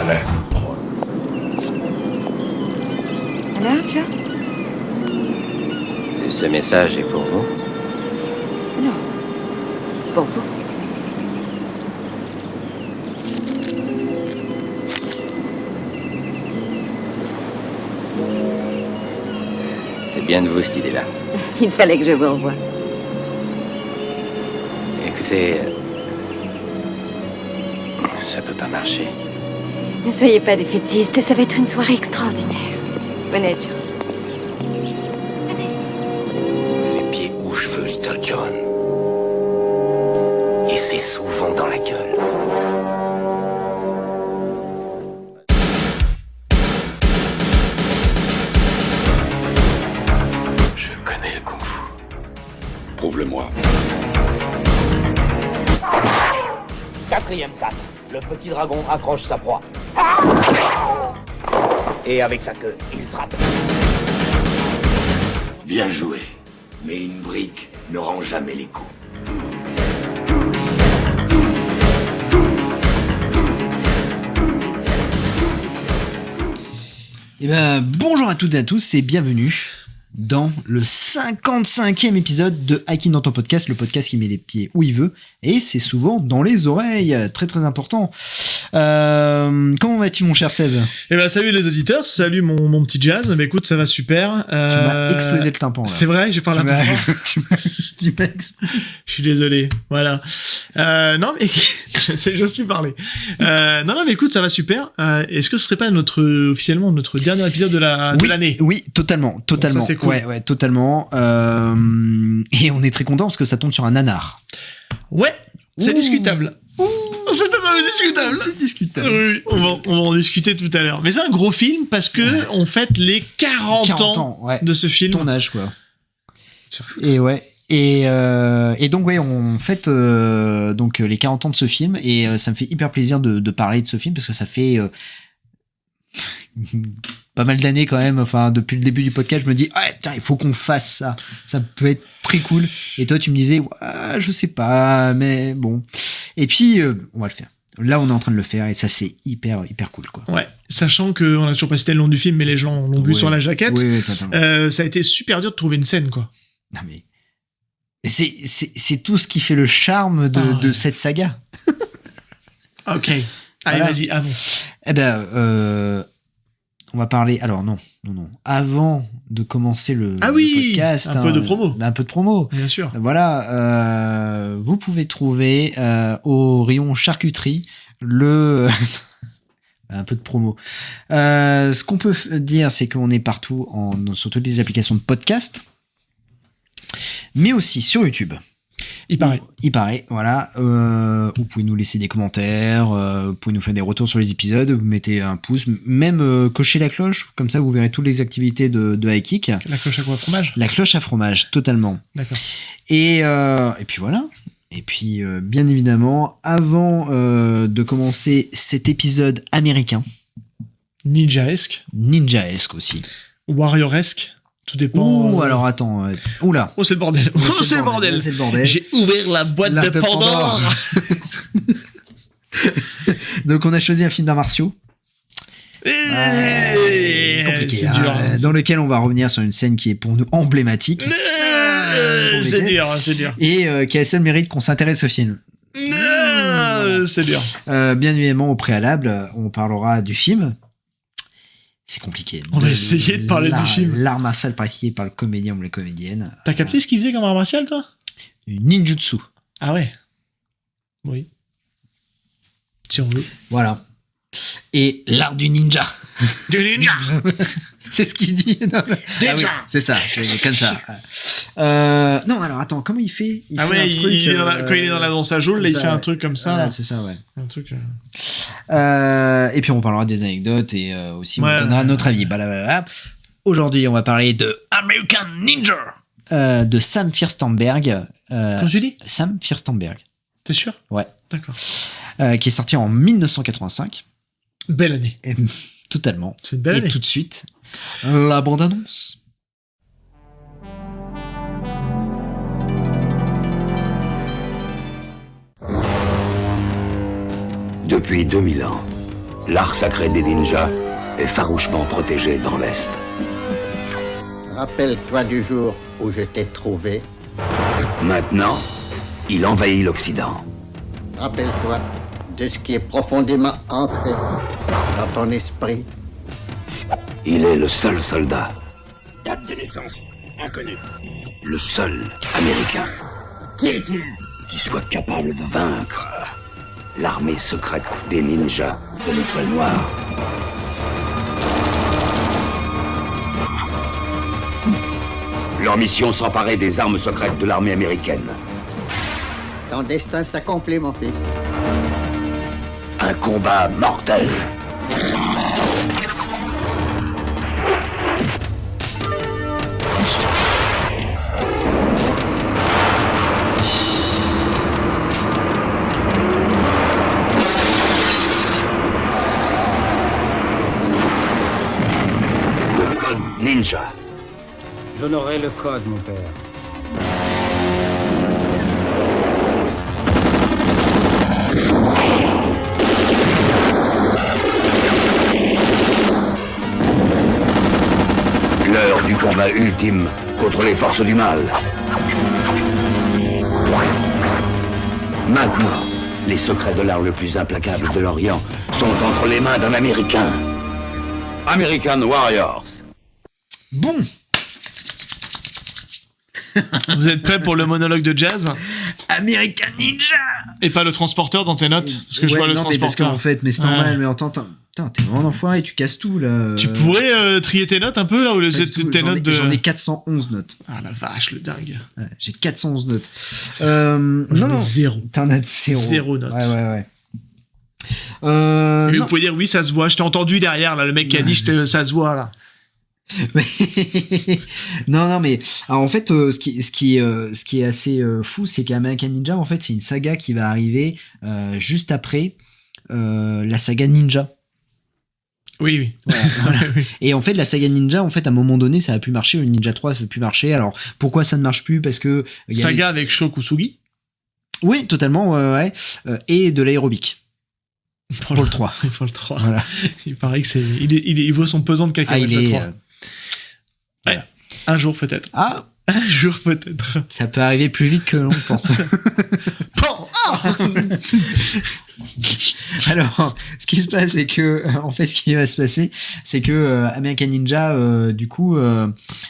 l'air. Alors, Joe? Ce message est pour vous? Non. Pour vous. C'est bien de vous, cette idée-là. Il fallait que je vous revoie. Écoutez, ça peut pas marcher. Ne soyez pas défaitiste, ça va être une soirée extraordinaire. Venez, Joe. Les pieds où je veux, Little John. Et c'est souvent dans la gueule. Je connais le kung-fu. Prouve-le-moi. 4e 4. Le petit dragon accroche sa proie. Et avec sa queue, il frappe. Bien joué. Mais une brique ne rend jamais les coups. Eh ben, bonjour à toutes et à tous et bienvenue dans le 55e épisode de Hacking dans ton podcast, le podcast qui met les pieds où il veut, et c'est souvent dans les oreilles, très très important. Comment vas-tu mon cher Seb ? Eh ben salut les auditeurs, salut mon petit Jazz, mais écoute ça va super. Tu m'as explosé le tympan là. C'est vrai, j'ai parlé un peu fort. tu m'as explosé. Je suis désolé, voilà. Non mais j'ose plus parler. Non mais écoute ça va super. Est-ce que ce serait pas officiellement notre dernier épisode de l'année ? Oui, totalement. Bon, ça, c'est cool. Ouais, totalement. Et on est très content parce que ça tombe sur un nanar. Ouais, c'est discutable. C'est totalement discutable. C'est discutable. Oui, on va en discuter tout à l'heure. Mais c'est un gros film parce que on fête les 40 ans ouais. de ce film. Ton âge quoi. Et ouais. Et donc ouais, on fête donc les 40 ans de ce film et ça me fait hyper plaisir de parler de ce film parce que ça fait pas mal d'années quand même, enfin depuis le début du podcast, je me dis ouais, putain, il faut qu'on fasse ça. Ça peut être très cool. Et toi tu me disais ouais, je sais pas, mais bon. Et puis on va le faire. Là, on est en train de le faire et ça c'est hyper cool quoi. Ouais, sachant que on a toujours pas cité le nom du film mais les gens l'ont vu sur la jaquette. Oui, totalement. Ça a été super dur de trouver une scène quoi. Non mais c'est tout ce qui fait le charme de cette saga. OK. Allez, voilà. Vas-y, annonce. Eh ben on va parler. Alors non. Avant de commencer le podcast, un peu de promo. Un peu de promo. Bien sûr. Voilà, vous pouvez trouver au rayon charcuterie un peu de promo. Ce qu'on peut dire, c'est qu'on est partout sur toutes les applications de podcast, mais aussi sur YouTube. Il paraît, voilà. Vous pouvez nous laisser des commentaires, vous pouvez nous faire des retours sur les épisodes, vous mettez un pouce, même cocher la cloche, comme ça vous verrez toutes les activités de High Kick. La cloche à quoi, fromage ? La cloche à fromage, totalement. D'accord. Et puis voilà. Et puis, bien évidemment, avant de commencer cet épisode américain. Ninjaesque aussi. Warrioresque. Tout dépend. Ouh, alors attends. Oula. Oh, c'est le bordel. C'est le bordel. J'ai ouvert la boîte de Pandore. Donc, on a choisi un film d'arts martiaux. C'est compliqué. C'est dur. Dans lequel on va revenir sur une scène qui est pour nous emblématique. C'est dur. Et qui a le seul mérite qu'on s'intéresse au film. C'est dur. Bien évidemment, au préalable, on parlera du film. C'est compliqué. On va essayer de parler du film. L'art martial pratiqué par le comédien ou la comédienne. T'as capté ce qu'il faisait comme art martial, toi ? Du ninjutsu. Ah ouais. Oui. Si on veut. Voilà. Et l'art du ninja. Du ninja. C'est ce qu'il dit. Non, ninja. Ah oui, c'est ça, c'est comme ça. Non, alors attends, comment il fait fait un truc, quand il est dans la danse à Joule, là, il fait un truc comme ça. Là, c'est ça, ouais. Un truc. Et puis on parlera des anecdotes et aussi on donnera notre avis. Blablabla. Aujourd'hui, on va parler de American Ninja de Sam Firstenberg. Comment tu dis ? Sam Firstenberg. T'es sûr ? Ouais. D'accord. Qui est sorti en 1985. Belle année. Et, totalement. C'est une belle année. Et tout de suite, la bande-annonce. Depuis 2000 ans, l'art sacré des ninjas est farouchement protégé dans l'Est. Rappelle-toi du jour où je t'ai trouvé. Maintenant, il envahit l'Occident. Rappelle-toi de ce qui est profondément ancré dans ton esprit. Il est le seul soldat. Date de naissance inconnue. Le seul Américain. Qui est-il? Qui soit capable de vaincre l'armée secrète des ninjas de l'Étoile Noire. Leur mission, s'emparer des armes secrètes de l'armée américaine. Ton destin s'accomplit, mon fils. Un combat mortel. Le code ninja. J'honorerai le code, mon père. L'heure du combat ultime contre les forces du mal. Maintenant, les secrets de l'art le plus implacable de l'Orient sont entre les mains d'un Américain. American Warriors. Bon. Vous êtes prêts pour le monologue de Jazz? American Ninja. Et pas le transporteur dans tes notes? Parce que je vois le non, mais parce transporteur. qu'en fait, mais c'est normal, mais en temps, putain, t'es vraiment un enfoiré, tu casses tout, là. Tu pourrais trier tes notes un peu, là, ou les Pas du tout, tes notes de... J'en ai 411 notes. Ah la vache, le dingue. Ouais, j'ai 411 notes. J'en ai zéro. T'en as zéro. Zéro note. Ouais. Mais non. vous pouvez dire, oui, ça se voit. Je t'ai entendu derrière, là, le mec qui a dit, ça se voit, là. non, mais alors, en fait, ce qui est assez fou, c'est qu'American Ninja, en fait, c'est une saga qui va arriver juste après la saga Ninja. Oui. Voilà. Et en fait, la saga Ninja, en fait, à un moment donné, ça a pu marcher. Le Ninja 3, ça a pu marcher. Alors, pourquoi ça ne marche plus? Parce que Saga avec Sho Kusugi. Oui, totalement, ouais. Et de l'aérobic. Pour le 3. Pour le 3. Voilà. Il paraît que il vaut son pesant de cacahuètes, le 3. Ouais. Un jour peut-être. Ah, un jour peut-être. Ça peut arriver plus vite que l'on pense. Bon, Alors, ce qui se passe, c'est que, en fait, ce qui va se passer, c'est que American Ninja, du coup,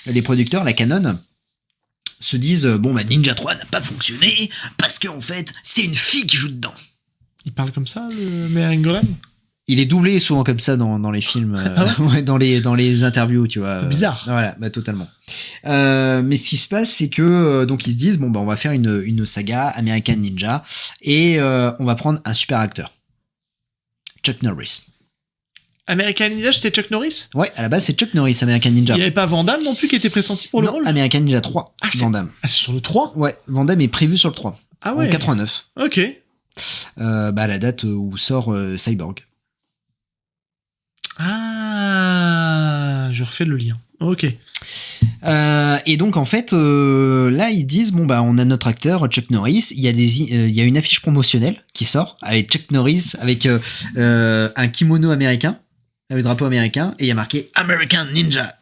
les producteurs, la Canon, se disent bon, bah, Ninja 3 n'a pas fonctionné parce qu'en fait, c'est une fille qui joue dedans. Il parle comme ça, le Merengolan? Il est doublé souvent comme ça dans les films, ouais, dans les interviews, tu vois. Bizarre. Voilà, bah totalement. Mais ce qui se passe, c'est que donc ils se disent bon bah on va faire une saga American Ninja et on va prendre un super acteur, Chuck Norris. American Ninja, c'était Chuck Norris? Ouais, à la base c'est Chuck Norris, American Ninja. Il n'y avait pas Van Damme non plus qui était pressenti pour le rôle? American Ninja 3, Van Damme. Ah, c'est sur le 3? Ouais, Van Damme est prévu sur le 3. Ah ouais. En 89. Ok. Bah la date où sort Cyborg. Ah, je refais le lien. Ok. Et donc en fait là ils disent bon bah on a notre acteur Chuck Norris, il y a une affiche promotionnelle qui sort avec Chuck Norris avec un kimono américain, le drapeau américain, et il y a marqué American Ninja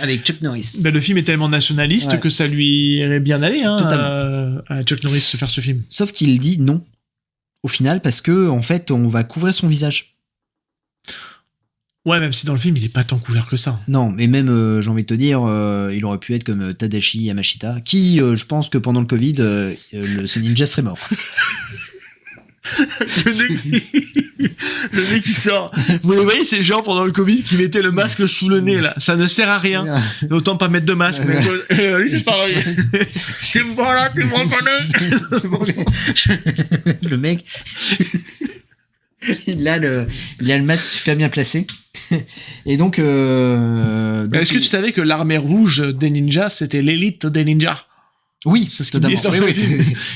avec Chuck Norris. Ben, le film est tellement nationaliste que ça lui irait bien aller à Chuck Norris se faire ce film. Sauf qu'il dit non au final parce que en fait on va couvrir son visage. Ouais, même si dans le film il est pas tant couvert que ça. Non, mais même j'ai envie de te dire, il aurait pu être comme Tadashi Yamashita, qui je pense que pendant le Covid, ce ninja serait mort. Le mec qui sort. Vous les voyez, ces gens pendant le Covid qui mettaient le masque sous le nez là. Ça ne sert à rien. Autant pas mettre de masque. C'est pareil. C'est bon là, tu me reconnais. Le mec. Il a le masque super bien placé. Et donc est-ce que tu savais que l'armée rouge des ninjas, c'était l'élite des ninjas? Oui, c'est ce qu'il dit.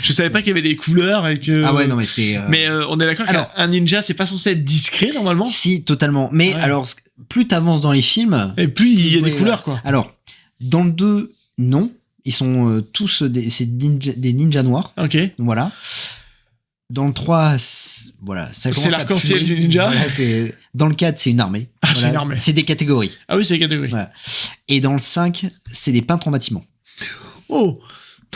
Je savais pas qu'il y avait des couleurs et que... Ah ouais, non mais c'est... Mais on est d'accord qu'un ninja, c'est pas censé être discret normalement? Si, totalement. Mais alors, plus t'avances dans les films... Et plus il y a des couleurs, quoi. Alors, dans le 2, non. Ils sont tous des ninjas noirs. Ok. Voilà. Dans le 3, voilà, ça commence c'est l'arc-en-ciel du ninja. Voilà, Dans le 4, c'est une armée. Ah, c'est une armée. C'est des catégories. Ah oui, c'est les catégories. Voilà. Et dans le 5, c'est des peintres en bâtiment. Oh,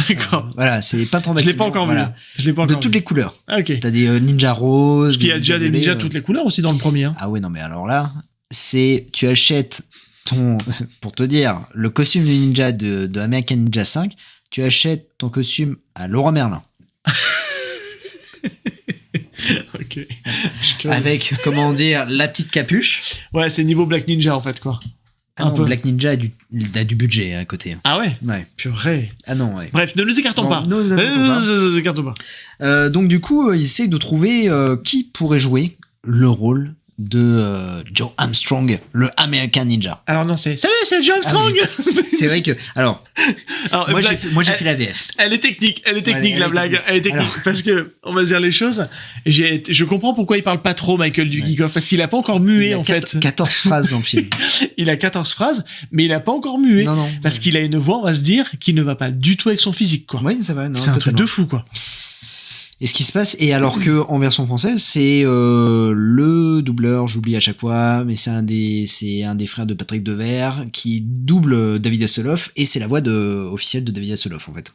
d'accord. Voilà, c'est des peintres en Je bâtiment. l'ai pas encore voilà. vu. Je l'ai pas De encore toutes vu. les couleurs. Ah, ok. T'as des ninja roses. Parce qu'il y a déjà des ninjas toutes les couleurs aussi dans le premier. Hein. Ah ouais, non, mais alors là, tu achètes pour te dire, le costume de ninja de American Ninja 5, tu achètes ton costume à Leroy Merlin. Ok. Avec, comment dire, la petite capuche. Ouais, c'est niveau Black Ninja en fait, quoi. Ah non, Black Ninja a du budget à côté. Ah ouais. Ouais. Purée. Ah non, ouais. Bref, ne nous écartons pas. Ne nous écartons pas. Donc du coup, ils essaient de trouver qui pourrait jouer le rôle de Joe Armstrong, le American Ninja. Alors non, salut, c'est Joe Armstrong. Ah oui. C'est vrai que alors moi j'ai fait la VF. Elle est technique, la blague. Technique. Elle est technique parce que on va dire les choses. Je comprends pourquoi il parle pas trop Michael Dudikoff parce qu'il a pas encore mué en fait. 14 phrases dans le film. Il a 14 phrases, mais il a pas encore mué. Non. Parce qu'il a une voix, on va se dire, qui ne va pas du tout avec son physique, quoi. Oui, c'est vrai. C'est un truc de fou, quoi. Et ce qui se passe, et alors que en version française, c'est le doubleur, j'oublie à chaque fois, mais c'est un des frères de Patrick Devers qui double David Hasselhoff, et c'est la voix officielle de David Hasselhoff en fait.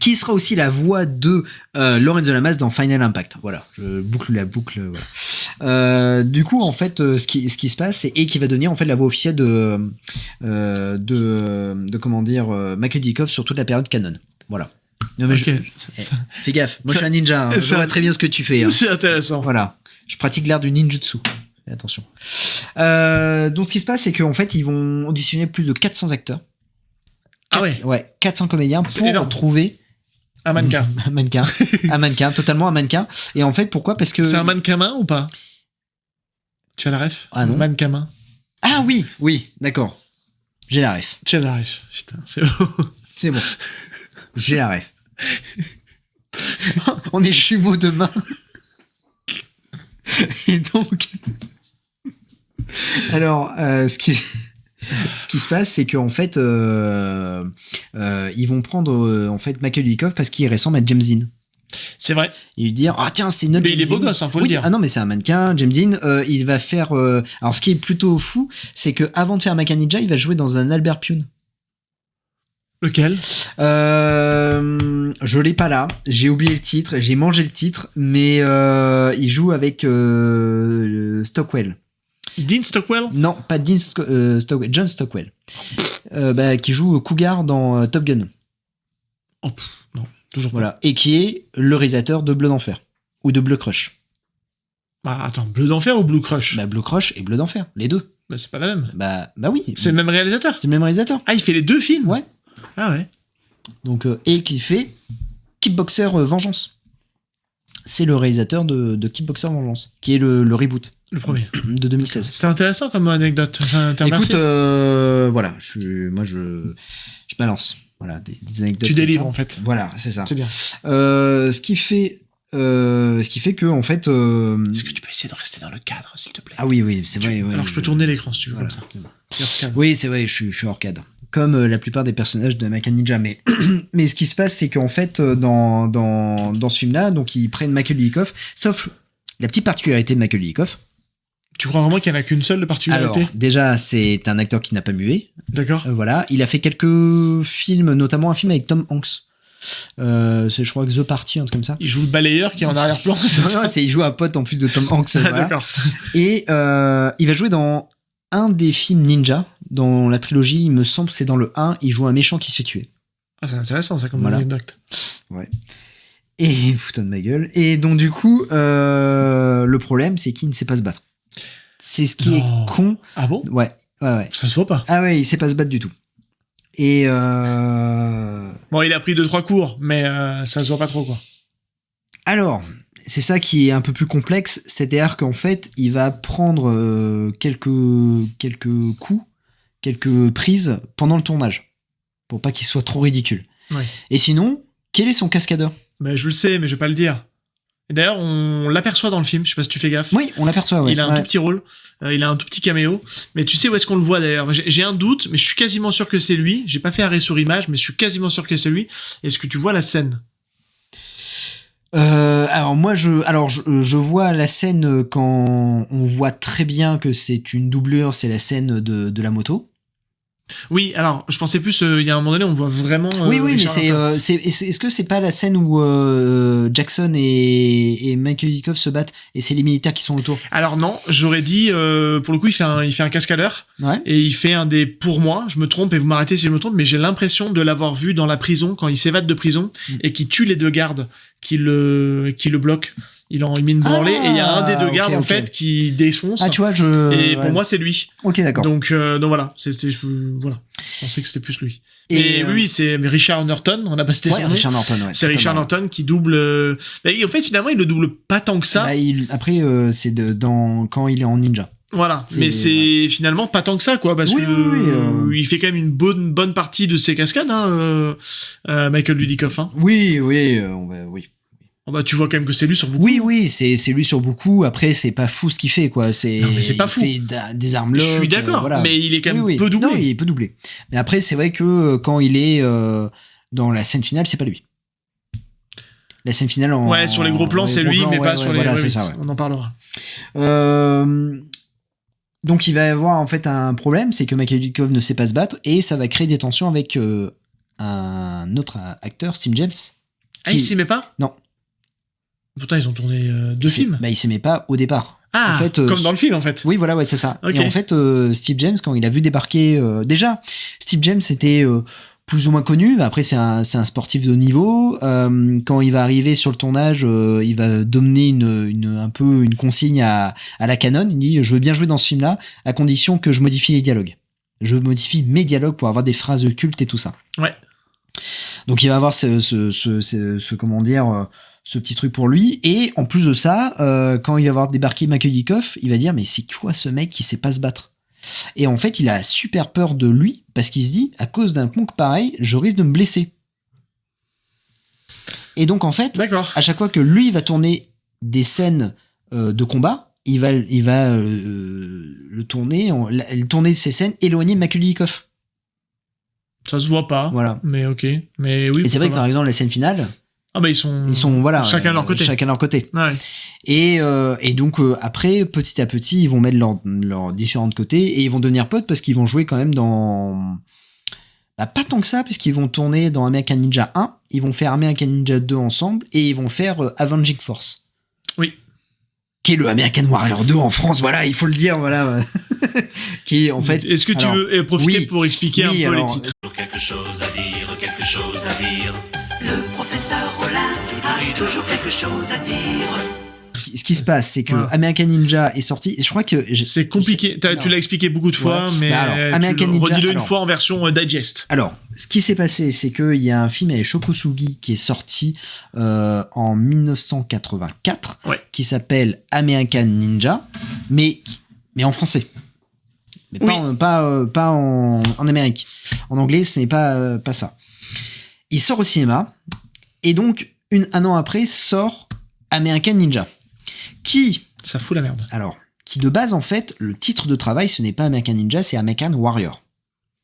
Qui sera aussi la voix de Lorenzo Lamas dans Final Impact. Voilà, je boucle la boucle. Voilà. Du coup, en fait, ce qui se passe, et qui va devenir en fait la voix officielle de comment dire, Michael Dudikoff sur toute la période canon. Voilà. Non mais fais gaffe, moi je suis un ninja, je vois très bien ce que tu fais. Hein. C'est intéressant. Voilà, je pratique l'art du ninjutsu. Attention. Donc ce qui se passe, c'est qu'en fait ils vont auditionner plus de 400 acteurs. Ah ouais. Ouais, 400 comédiens pour énorme. trouver un mannequin. un mannequin, totalement un mannequin. Et en fait pourquoi ? Parce que c'est un mannequin main ou pas ? Tu as la ref ? Ah non. Mannequin main. Ah oui, d'accord. J'ai la ref. Tu as la ref. Putain, c'est bon. C'est bon. J'ai la ref. On est jumeaux de main. Et donc, alors, ce qui se passe, c'est qu'en fait, ils vont prendre en fait Michael Dudikoff parce qu'il ressemble à James Dean. C'est vrai. Et lui dire, ah tiens, c'est notre. Mais il est beau gosse, faut le dire. Ah non, mais c'est un mannequin, James Dean. Il va faire. Alors, ce qui est plutôt fou, c'est que avant de faire American Ninja, il va jouer dans un Albert Pyun. Lequel ? Je l'ai pas là. J'ai oublié le titre. J'ai mangé le titre, mais il joue avec Stockwell. Dean Stockwell ? Non, pas Dean Stockwell. John Stockwell, qui joue Cougar dans Top Gun. Oh, non, toujours pas. Voilà, et qui est le réalisateur de Bleu d'Enfer ou de Bleu Crush. Bah attends, Bleu d'Enfer ou Blue Crush ? Bah Bleu Crush et Bleu d'Enfer, les deux. Bah c'est pas la même. Bah oui. C'est le même réalisateur ? C'est le même réalisateur. Ah, il fait les deux films ? Ouais. Ah ouais. Donc et qui fait Kickboxer Vengeance. C'est le réalisateur de Kickboxer Vengeance, qui est le reboot. Le premier. De 2016. C'est intéressant comme anecdote. Enfin, écoute, voilà, je balance. Voilà, des anecdotes. Tu délivres en fait. Voilà, c'est ça. C'est bien. Ce qui fait que en fait. Est-ce que tu peux essayer de rester dans le cadre, s'il te plaît ? Ah oui, c'est vrai. Alors je peux tourner l'écran si tu veux, voilà, comme ça. Oui, c'est vrai, je suis hors cadre. Comme la plupart des personnages de American Ninja, mais ce qui se passe, c'est qu'en fait, dans ce film-là, donc ils prennent Michael Dudikoff, sauf la petite particularité de Michael Dudikoff. Tu crois vraiment qu'il n'y en a qu'une seule de particularité ? Alors, déjà, c'est un acteur qui n'a pas mué. D'accord. Voilà, il a fait quelques films, notamment un film avec Tom Hanks. C'est, je crois, que The Party, un truc comme ça. Il joue le balayeur qui est en arrière-plan. Il joue un pote en plus de Tom Hanks. Ah, voilà. d'accord. Et il va jouer dans un des films Ninja, dans la trilogie, il me semble, c'est dans le 1, il joue un méchant qui se fait tuer. Ah, c'est intéressant ça comme voilà. anecdote. Ouais. Et putain de ma gueule. Et donc du coup, le problème, c'est qu'il ne sait pas se battre. C'est ce qui est con. Ah bon ? Ouais. Ça se voit pas. Ah ouais, il sait pas se battre du tout. Et bon, il a pris 2-3 cours, mais ça se voit pas trop, quoi. Alors, c'est ça qui est un peu plus complexe, c'est-à-dire qu'en fait, il va prendre quelques coups, quelques prises pendant le tournage, pour pas qu'il soit trop ridicule. Ouais. Et sinon, quel est son cascadeur ? Mais je le sais, mais je vais pas le dire. Et d'ailleurs, on l'aperçoit dans le film, je sais pas si tu fais gaffe. Oui, on l'aperçoit, ouais. Il a un tout petit rôle, il a un tout petit caméo, mais tu sais où est-ce qu'on le voit d'ailleurs ? J'ai un doute, mais je suis quasiment sûr que c'est lui. J'ai pas fait arrêt sur image, mais je suis quasiment sûr que c'est lui. Est-ce que tu vois la scène ? Alors moi je vois la scène quand on voit très bien que c'est une doublure, c'est la scène de la moto. Oui, alors je pensais plus il y a un moment donné on voit vraiment oui mais Richard c'est est-ce que c'est pas la scène où Jackson et Michael Dudikoff se battent et c'est les militaires qui sont autour? Alors non, j'aurais dit pour le coup il fait un cascadeur et il fait un des pour moi, je me trompe et vous m'arrêtez si je me trompe, mais j'ai l'impression de l'avoir vu dans la prison quand il s'évade de prison et qui tue les deux gardes qui le bloquent. Il met une branlée et il y a un des deux gardes en fait qui défonce. Ah tu vois pour moi c'est lui. Ok d'accord. Donc voilà, voilà. Je pensais que c'était plus lui. Et oui, c'est Richard Norton, on a pas cité son nom. Richard Norton, c'est Richard Norton qui double. Mais en fait finalement il le double pas tant que ça. Après c'est quand il est en ninja. Voilà, mais c'est finalement pas tant que ça quoi, parce que il fait quand même une bonne partie de ses cascades, Michael Dudikoff. Oui. Oh bah tu vois quand même que c'est lui sur beaucoup. Oui, c'est lui sur beaucoup. Après c'est pas fou ce qu'il fait quoi. Non mais c'est pas fou. Il fait des armes lock. Je suis d'accord, voilà. mais il est quand même peu doublé. Non, il est peu doublé. Mais après c'est vrai que quand il est dans la scène finale, c'est pas lui. La scène finale sur les gros plans c'est lui, mais pas sur les. Voilà, c'est ça. On en parlera. Donc il va y avoir en fait un problème, c'est que Michael Dudikoff ne sait pas se battre et ça va créer des tensions avec un autre acteur, Steve James. Ah il s'y met pas? Non. Pourtant, ils ont tourné 2 films. Bah, il s'aimait pas au départ. Ah, en fait, comme dans le film, en fait. Oui, voilà, c'est ça. Okay. Et en fait, Steve James, quand il a vu débarquer... déjà, Steve James était plus ou moins connu. Après, c'est un sportif de haut niveau. Quand il va arriver sur le tournage, il va donner un peu une consigne à la Canon. Il dit, je veux bien jouer dans ce film-là, à condition que je modifie les dialogues. Je modifie mes dialogues pour avoir des phrases cultes et tout ça. Ouais. Donc, il va avoir comment dire... ce petit truc pour lui, et en plus de ça, quand il va avoir débarqué Michael Dudikoff, il va dire mais c'est quoi ce mec qui sait pas se battre? Et en fait il a super peur de lui, parce qu'il se dit à cause d'un conque pareil, je risque de me blesser. Et donc en fait, à chaque fois que lui va tourner des scènes de combat, il va tourner ces scènes éloignées de Michael Dudikoff. Ça se voit pas. Voilà. Mais ok. Mais oui. Et c'est vrai que par exemple la scène finale. Ah bah ils sont voilà chacun de leur côté. Chacun de leur côté. Ouais. Et donc après petit à petit ils vont mettre leurs différents côtés et ils vont devenir potes parce qu'ils vont jouer quand même dans pas tant que ça parce qu'ils vont tourner dans American Ninja 1, ils vont faire American Ninja 2 ensemble et ils vont faire Avenging Force. Oui. Qui est le American Warrior 2 en France, voilà, il faut le dire, voilà. Qui est en fait. Est-ce que tu veux profiter pour expliquer un peu les titres? Quelque chose à dire. Le professeur Rollin a toujours quelque chose à dire. Ce qui se passe, c'est que American Ninja est sorti, et je crois que... C'est compliqué, tu l'as expliqué beaucoup de fois, mais American Ninja, redis-le une fois en version digest. Alors, ce qui s'est passé, c'est qu'il y a un film avec Shokosugi qui est sorti en 1984, qui s'appelle American Ninja, mais en français. Mais pas en Amérique. En anglais, ce n'est pas ça. Il sort au cinéma, et donc, un an après, sort American Ninja. Ça fout la merde. Alors, qui de base, en fait, le titre de travail, ce n'est pas American Ninja, c'est American Warrior.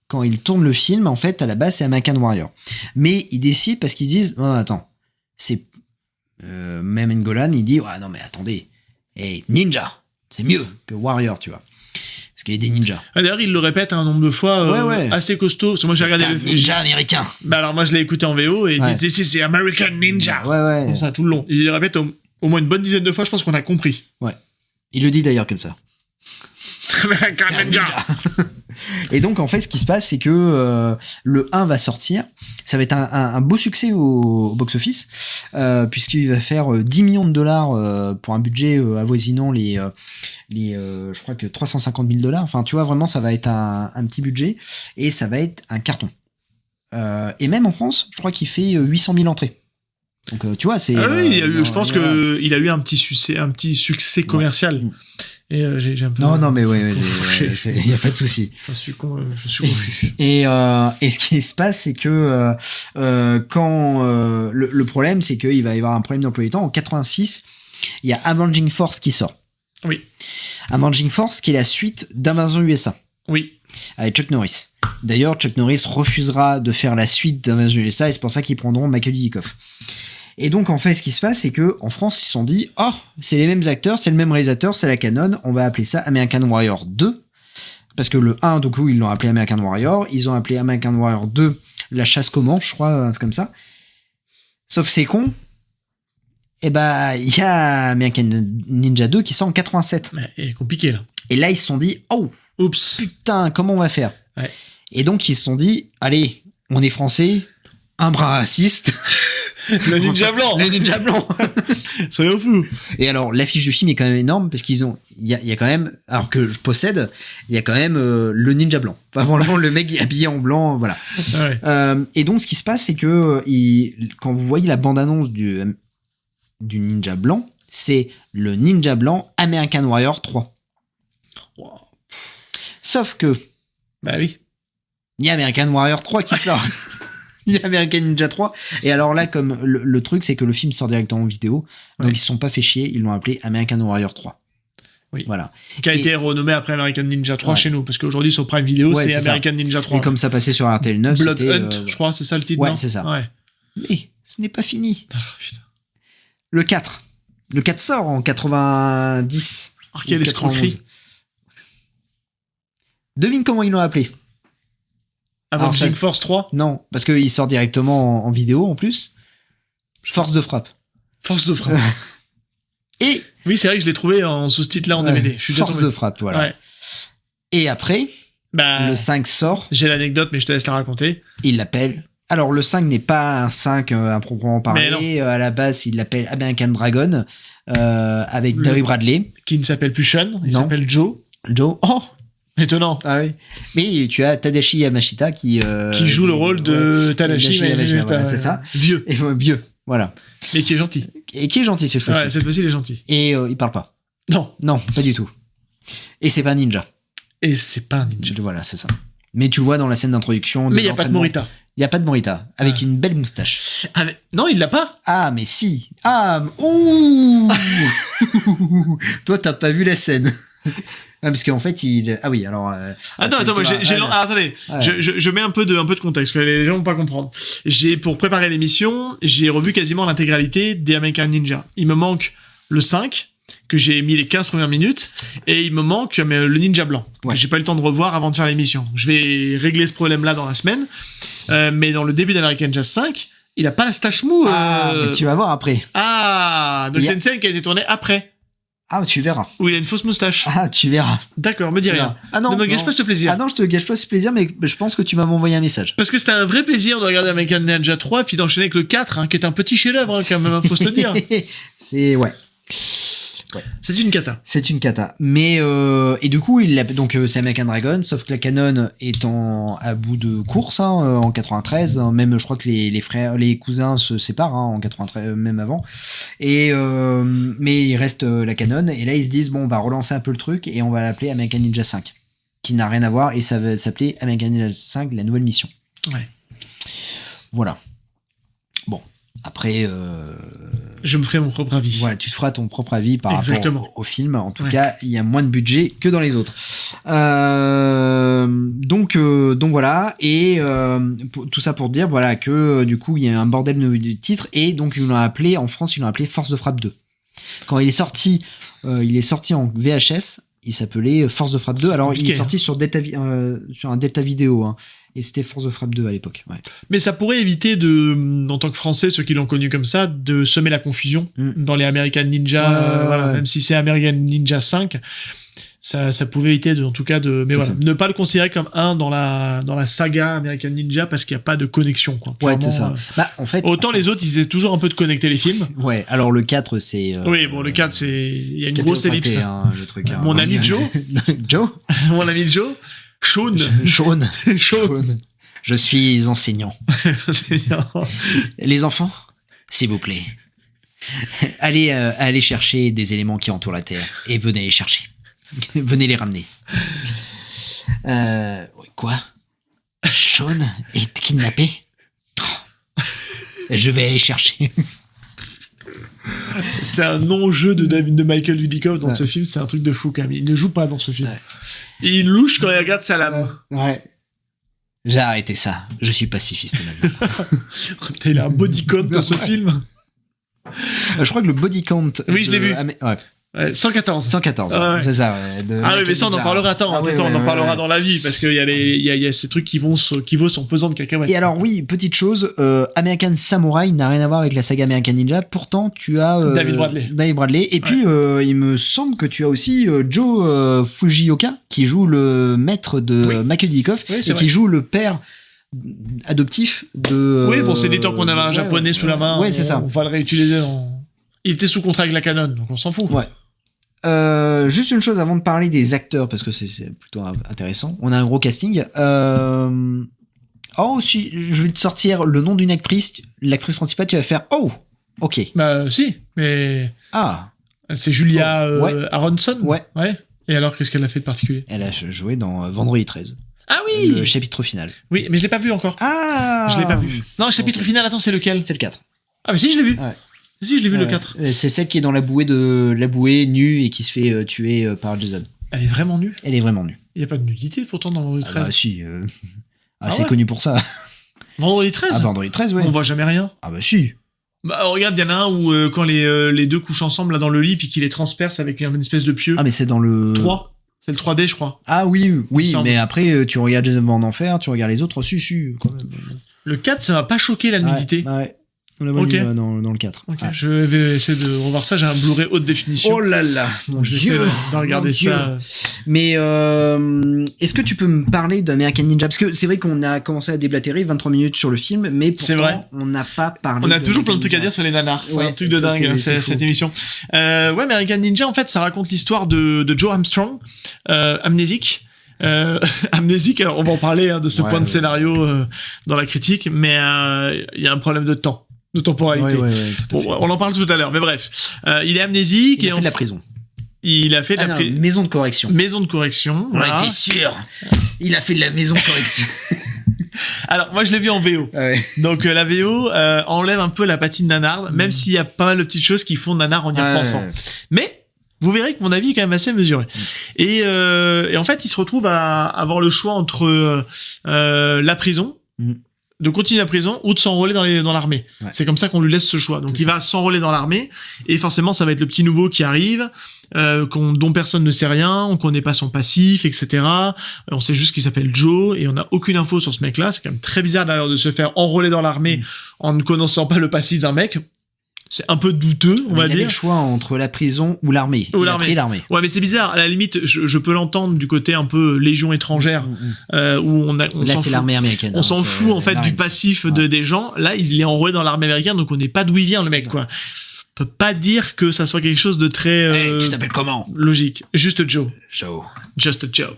Quand ils tournent le film, en fait, à la base, c'est American Warrior. Mais ils décident, parce qu'ils disent, non, attends, c'est... même Ngolan, il dit, ouais, non, mais attendez, Ninja, c'est mieux que Warrior, tu vois. Parce qu'il y a des ninjas. D'ailleurs, il le répète un nombre de fois assez costaud. Parce que moi, j'ai regardé le ninja américain. Bah alors moi, je l'ai écouté en VO et il dit c'est American Ninja. Ouais. Comme ça tout le long. Il le répète au moins une bonne dizaine de fois. Je pense qu'on a compris. Ouais. Il le dit d'ailleurs comme ça. American Ninja. Et donc en fait, ce qui se passe, c'est que le 1 va sortir. Ça va être un beau succès au box-office, puisqu'il va faire 10 millions de dollars pour un budget avoisinant les je crois que 350 000 $. Enfin, tu vois, vraiment, ça va être un petit budget et ça va être un carton. Et même en France, je crois qu'il fait 800 000 entrées. Donc, tu vois, c'est... Ah oui, je pense qu'il a eu un petit succès commercial. Et j'ai un peu... Non, mais il n'y a pas de souci. Je suis confus. Et ce qui se passe, c'est que quand le problème, c'est qu'il va y avoir un problème d'emploi du temps. En 86, il y a Avenging Force qui sort. Oui. Avenging Force, qui est la suite d'Invasion USA. Oui. Avec Chuck Norris. D'ailleurs, Chuck Norris refusera de faire la suite d'Invasion USA, et c'est pour ça qu'ils prendront Michael Dudikoff. Et donc, en fait, ce qui se passe, c'est que en France, ils se sont dit, oh, c'est les mêmes acteurs, c'est le même réalisateur, c'est la Canon, on va appeler ça American Warrior 2. Parce que le 1, du coup, ils l'ont appelé American Warrior. Ils ont appelé American Warrior 2 La chasse comment, je crois, un truc comme ça. Sauf c'est con. Et bah, il y a American Ninja 2 qui sort en 87. C'est compliqué, là. Et là, ils se sont dit, oh, oups, putain, comment on va faire? Ouais. Et donc, ils se sont dit, allez, on est français, un bras raciste. Le ninja blanc. Le ninja blanc. Soyons fous. Et alors, l'affiche du film est quand même énorme parce il y a quand même, alors que je possède, il y a quand même le ninja blanc. Enfin, vraiment, le mec habillé en blanc, voilà. Ouais. Et donc, ce qui se passe, c'est que quand vous voyez la bande-annonce du ninja blanc, c'est le ninja blanc American Warrior 3. Wow. Sauf que, bah oui, il y a American Warrior 3 qui sort. Il y a American Ninja 3. Et alors là, comme le truc, c'est que le film sort directement en vidéo. Donc ils se sont pas fait chier. Ils l'ont appelé American Warrior 3. Oui. Voilà. Qui a été renommé après American Ninja 3 chez nous. Parce qu'aujourd'hui, sur Prime Video, c'est American Ninja 3. Et comme ça passait sur RTL 9, Blood Hunt, je crois, c'est ça le titre. Ouais, non c'est ça. Ouais. Mais ce n'est pas fini. Oh, putain. Le 4. Le 4 sort en 90. Oh, quelle escroquerie. Devine comment ils l'ont appelé. Avenging Force 3 ? Non, parce qu'il sort directement en vidéo en plus. Force de frappe. Force de frappe. Et oui, c'est vrai que je l'ai trouvé en sous-titre là en DVD. Je suis Force de frappe, voilà. Ouais. Et après, le 5 sort. J'ai l'anecdote, mais je te laisse la raconter. Il l'appelle. Alors, le 5 n'est pas un 5 à proprement parler. À la base, il l'appelle American Dragon avec Terry Bradley. Qui ne s'appelle plus Sean, il s'appelle Joe. Joe. Oh! Étonnant. Ah oui. Mais tu as Tadashi Yamashita qui joue le rôle de Tadashi Yamashita. Voilà, c'est ça. Vieux. Et, vieux. Voilà. Mais qui est gentil. Et qui est gentil cette fois-ci. Ouais, cette fois-ci, il est gentil. Et il parle pas. Non. Non, pas du tout. Et c'est pas un ninja. Et c'est pas un ninja. Voilà, c'est ça. Mais tu vois dans la scène d'introduction. Mais il n'y a pas de Morita. Il n'y a pas de Morita. Avec une belle moustache. Ah, mais... Non, il l'a pas. Ah, mais si. Ah, ouh. Toi, t'as pas vu la scène. Ah, parce qu'en fait, Ah oui, alors. Attends, moi, attendez. Ouais. Je mets un peu de contexte, que les gens vont pas comprendre. Pour préparer l'émission, j'ai revu quasiment l'intégralité des American Ninja. Il me manque le 5, que j'ai mis les 15 premières minutes, et il me manque le Ninja Blanc, que j'ai pas eu le temps de revoir avant de faire l'émission. Je vais régler ce problème-là dans la semaine. Mais dans le début d'American Jazz 5, il a pas la stache mou. Mais tu vas voir après. Ah, donc c'est une scène qui a été tournée après. Ah, tu verras. Où il a une fausse moustache. Ah, tu verras. D'accord, me dis rien. Ah non, ne me gâche pas ce plaisir. Ah non, je te gâche pas ce plaisir, mais je pense que tu vas m'envoyer un message. Parce que c'était un vrai plaisir de regarder American Ninja 3 et puis d'enchaîner avec le 4, qui est un petit chef-d'œuvre, quand même, faut se le dire. C'est, ouais. C'est une cata. C'est une cata. Mais, et du coup, c'est American Dragon, sauf que la Canon est à bout de course, en 93. Même, je crois que les cousins se séparent, en 93, même avant. Et, mais il reste la Canon. Et là, ils se disent, bon, on va relancer un peu le truc et on va l'appeler American Ninja 5. Qui n'a rien à voir et ça va s'appeler American Ninja 5, la nouvelle mission. Ouais. Voilà. Bon. Après, je me ferai mon propre avis. Voilà, tu te feras ton propre avis par rapport au film. En tout cas, il y a moins de budget que dans les autres. Donc voilà. Et tout ça pour dire, voilà, que du coup, il y a un bordel de titres. Et donc, en France, ils l'ont appelé Force de Frappe 2. Quand il est sorti en VHS. Il s'appelait Force de Frappe 2. Alors, il est sorti sur un Delta Vidéo. Et c'était Force de Frappe 2 à l'époque. Ouais. Mais ça pourrait éviter en tant que Français, ceux qui l'ont connu comme ça, de semer la confusion dans les American Ninja. Voilà, même si c'est American Ninja 5, ça pouvait éviter en tout cas mais voilà, ne pas le considérer comme un dans la saga American Ninja parce qu'il n'y a pas de connexion, quoi. Ouais, c'est ça. En fait, autant les autres, ils essaient toujours un peu de connecter les films. Ouais, alors le 4, c'est... oui, bon, le 4, il y a une grosse ellipse. Le truc, Mon ami Joe. Joe. Mon ami Joe. Sean. Je suis enseignant. Les enfants, s'il vous plaît, allez chercher des éléments qui entourent la Terre et venez les chercher. Venez les ramener. Quoi? Sean est kidnappé? Je vais aller chercher. C'est un non-jeu de Michael Dudikoff dans ce film, c'est un truc de fou quand même. Il ne joue pas dans ce film. Et il louche quand il regarde sa lame. Ouais. J'ai arrêté ça. Je suis pacifiste maintenant. Putain, il a un body code dans ce film. Je crois que le body count. Oui, je l'ai vu. Ouais. 114. 114, ouais. C'est ça. Ah oui, mais ça, on en parlera. Attends, on en parlera dans la vie, parce qu'il y a ces trucs qui vont son pesant de cacahuètes. Et alors, oui, petite chose, American Samurai n'a rien à voir avec la saga American Ninja. Pourtant, tu as David Bradley. Et puis, il me semble que tu as aussi Joe Fujioka, qui joue le maître de Michael Dudikoff, et qui joue le père adoptif de... Oui, bon, c'est des temps qu'on avait un japonais sous la main. Ouais, c'est ça. On va le réutiliser. Il était sous contrat avec la Canon, donc on s'en fout. Ouais. Juste une chose avant de parler des acteurs, parce que c'est plutôt intéressant. On a un gros casting. Oh, si je vais te sortir le nom d'une actrice. L'actrice principale, tu vas faire oh, ok. Bah si, mais c'est Julia Aronson. Ouais. Et alors, qu'est-ce qu'elle a fait de particulier? Elle a joué dans Vendredi 13. Ah oui, le chapitre final. Oui, mais je l'ai pas vu encore. Ah, je l'ai pas vu. Non, le chapitre final. Attends, c'est lequel? C'est le 4. Ah mais si, je l'ai vu. Ouais. Si, je l'ai vu le 4. C'est celle qui est dans la bouée nue et qui se fait tuer par Jason. Elle est vraiment nue? Elle est vraiment nue. Il y a pas de nudité pourtant dans Vendredi 13. Ah bah si. C'est connu pour ça. Vendredi 13? Ah, Vendredi 13, ouais. On voit jamais rien. Ah bah si. Bah regarde, il y en a un où quand les deux couchent ensemble là dans le lit puis qu'il les transperce avec une espèce de pieu. Ah mais c'est dans le 3. C'est le 3D, je crois. Ah oui, mais après tu regardes Jason en enfer, tu regardes les autres, quand même. Le 4, ça m'a pas choqué la nudité. Ouais. On l'a vu dans le 4. Ok, je vais essayer de revoir ça. J'ai un Blu-ray haute définition. Oh là là, donc je vais essayer de regarder ça. Mais est-ce que tu peux me parler d'American Ninja? Parce que c'est vrai qu'on a commencé à déblatérer 23 minutes sur le film, mais pourtant on n'a pas parlé. On a toujours plein de trucs à dire sur les nanars. C'est un truc de dingue, cette émission. American Ninja, en fait, ça raconte l'histoire de Joe Armstrong, amnésique. Amnésique, alors on va en parler de ce point de scénario dans la critique, mais il y a un problème de temps. De temporalité. On en parle tout à l'heure, mais bref. Il est amnésique. Il a fait de la prison. Il a fait de la maison de correction. Maison de correction. Voilà. On était sûr. Il a fait de la maison de correction. Alors, moi, je l'ai vu en VO. Donc, la VO enlève un peu la patine nanarde, même s'il y a pas mal de petites choses qui font nanar en y repensant. Mais vous verrez que mon avis est quand même assez mesuré. Et en fait, il se retrouve à avoir le choix entre la prison, de continuer la prison ou de s'enrôler dans l'armée. C'est comme ça qu'on lui laisse ce choix. Donc il va s'enrôler dans l'armée et forcément ça va être le petit nouveau qui arrive, dont personne ne sait rien, on connaît pas son passif, etc. On sait juste qu'il s'appelle Joe et on n'a aucune info sur ce mec-là. C'est quand même très bizarre d'ailleurs de se faire enrôler dans l'armée en ne connaissant pas le passif d'un mec. C'est un peu douteux, on va dire. Il avait le choix entre la prison ou l'armée. Il a pris l'armée. Ouais, mais c'est bizarre. À la limite, je peux l'entendre du côté un peu légion étrangère, où on là, c'est l'armée américaine. On s'en fout, en fait, du passif des gens. Là, il est enrôlé dans l'armée américaine, donc on n'est pas d'où il vient, le mec, quoi. Je peux pas dire que ça soit quelque chose de très... tu t'appelles comment? Logique. Juste Joe. Just Joe.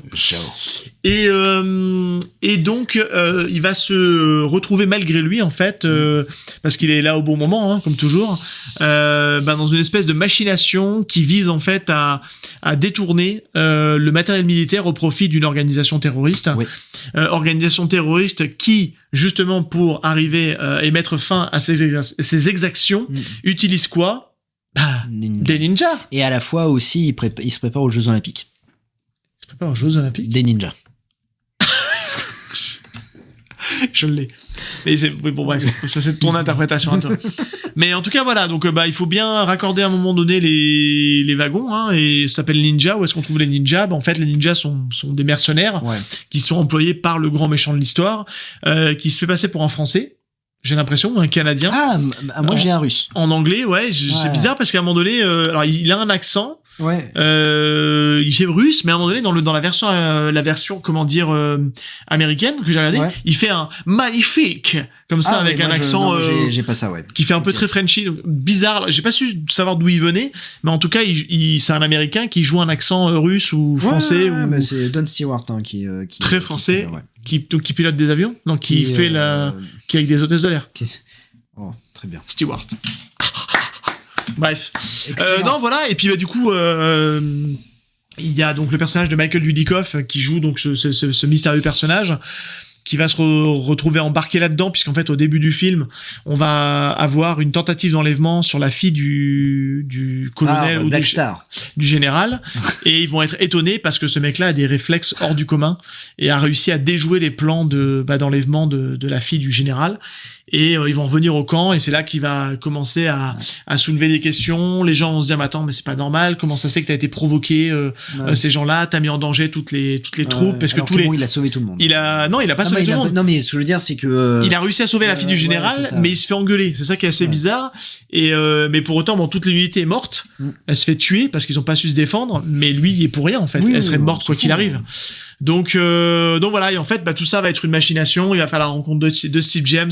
Et donc, il va se retrouver malgré lui, en fait, parce qu'il est là au bon moment, comme toujours, dans une espèce de machination qui vise, en fait, à détourner le matériel militaire au profit d'une organisation terroriste. Organisation terroriste qui, justement, pour arriver et mettre fin à ces exactions, utilise quoi? Des ninjas. Et à la fois aussi, il se prépare aux Jeux Olympiques. Il se prépare aux Jeux Olympiques? Des ninjas. Je l'ai. Mais bon, bref, ça c'est ton interprétation à toi. Mais en tout cas, voilà, donc il faut bien raccorder à un moment donné les wagons, et ça s'appelle ninja. Où est-ce qu'on trouve les ninjas? En fait, les ninjas sont des mercenaires qui sont employés par le grand méchant de l'histoire, qui se fait passer pour un Français. J'ai l'impression, un Canadien. Ah, moi j'ai un Russe. En anglais, c'est bizarre parce qu'à un moment donné, alors il a un accent. Il fait russe, mais à un moment donné, dans la version, comment dire, américaine que j'ai regardé, il fait un magnifique, comme ça, avec un accent, j'ai pas ça, qui fait un peu très Frenchy, donc, bizarre. J'ai pas su savoir d'où il venait, mais en tout cas, c'est un Américain qui joue un accent russe ou français. Bah c'est Don Stewart, qui très français, qui pilote des avions, donc qui fait qui est avec des hôtesses de l'air. Oh, très bien. Stewart. Bref. Non, voilà. Et puis, du coup, il y a donc le personnage de Michael Dudikoff qui joue donc ce mystérieux personnage qui va se retrouver embarqué là-dedans, puisqu'en fait, au début du film, on va avoir une tentative d'enlèvement sur la fille du colonel ou du général, et ils vont être étonnés parce que ce mec-là a des réflexes hors du commun et a réussi à déjouer les plans d'enlèvement de la fille du général. Et ils vont revenir au camp, et c'est là qu'il va commencer à soulever des questions. Les gens vont se dire, mais attends, mais c'est pas normal, comment ça se fait que t'as été provoqué, ces gens-là, t'as mis en danger toutes les troupes, parce que il a sauvé tout le monde. Il a pas sauvé tout le monde. Non, mais ce que je veux dire, c'est que il a réussi à sauver la fille du général, mais il se fait engueuler. C'est ça qui est assez bizarre. Et mais pour autant, bon, toute l'unité est morte. Elle se fait tuer parce qu'ils ont pas su se défendre, mais lui, il est pour rien en fait. Elle serait morte quoi qu'il arrive. Donc voilà, et en fait, tout ça va être une machination. Il va faire la rencontre de Steve James,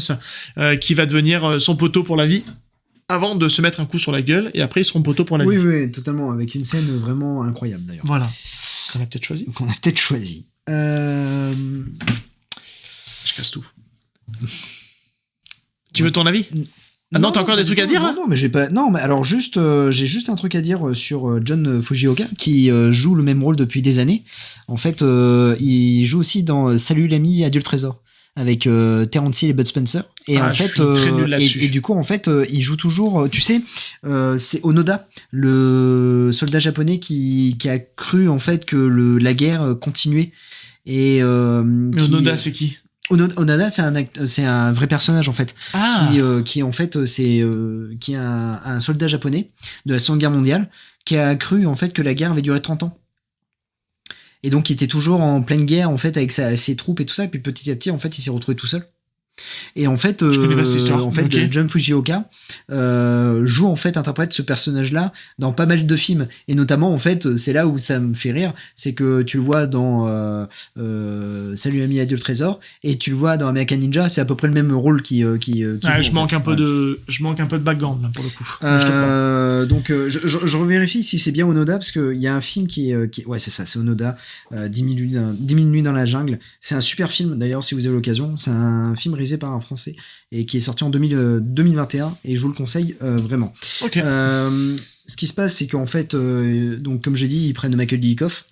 qui va devenir son poteau pour la vie, avant de se mettre un coup sur la gueule, et après ils seront poteau pour la vie. Oui, totalement, avec une scène vraiment incroyable d'ailleurs. Voilà. Qu'on a peut-être choisi. Je casse tout. Tu veux ton avis? Non, t'as encore des trucs à dire là? Non, mais j'ai pas. Non, mais alors j'ai juste un truc à dire sur John Fujioka qui joue le même rôle depuis des années. En fait, il joue aussi dans Salut l'ami, adieu le trésor avec Terence Hill et Bud Spencer. Et en fait, et du coup, en fait, il joue toujours. Tu sais, c'est Onoda, le soldat japonais qui a cru en fait que la guerre continuait. Et mais Onoda, c'est qui? Onoda, c'est un vrai personnage en fait, qui en fait qui est un soldat japonais de la Seconde Guerre mondiale qui a cru en fait que la guerre avait duré 30 ans. Et donc il était toujours en pleine guerre en fait avec ses troupes et tout ça, et puis petit à petit en fait il s'est retrouvé tout seul. Et en fait, okay. John Fujioka interprète ce personnage-là dans pas mal de films, et notamment en fait, c'est là où ça me fait rire, c'est que tu le vois dans Salut ami, adieu le trésor, et tu le vois dans American Ninja, c'est à peu près le même rôle qui je manque un peu de background là, pour le coup. Donc je revérifie si c'est bien Onoda, parce que il y a un film qui ouais, c'est ça, c'est Onoda, 10 000 nuits dans la jungle. C'est un super film d'ailleurs, si vous avez l'occasion. C'est un film réalisé par un Français et qui est sorti en 2021, et je vous le conseille vraiment. Okay. Ce qui se passe, c'est qu'en fait, donc comme j'ai dit, ils prennent Michael Dudikoff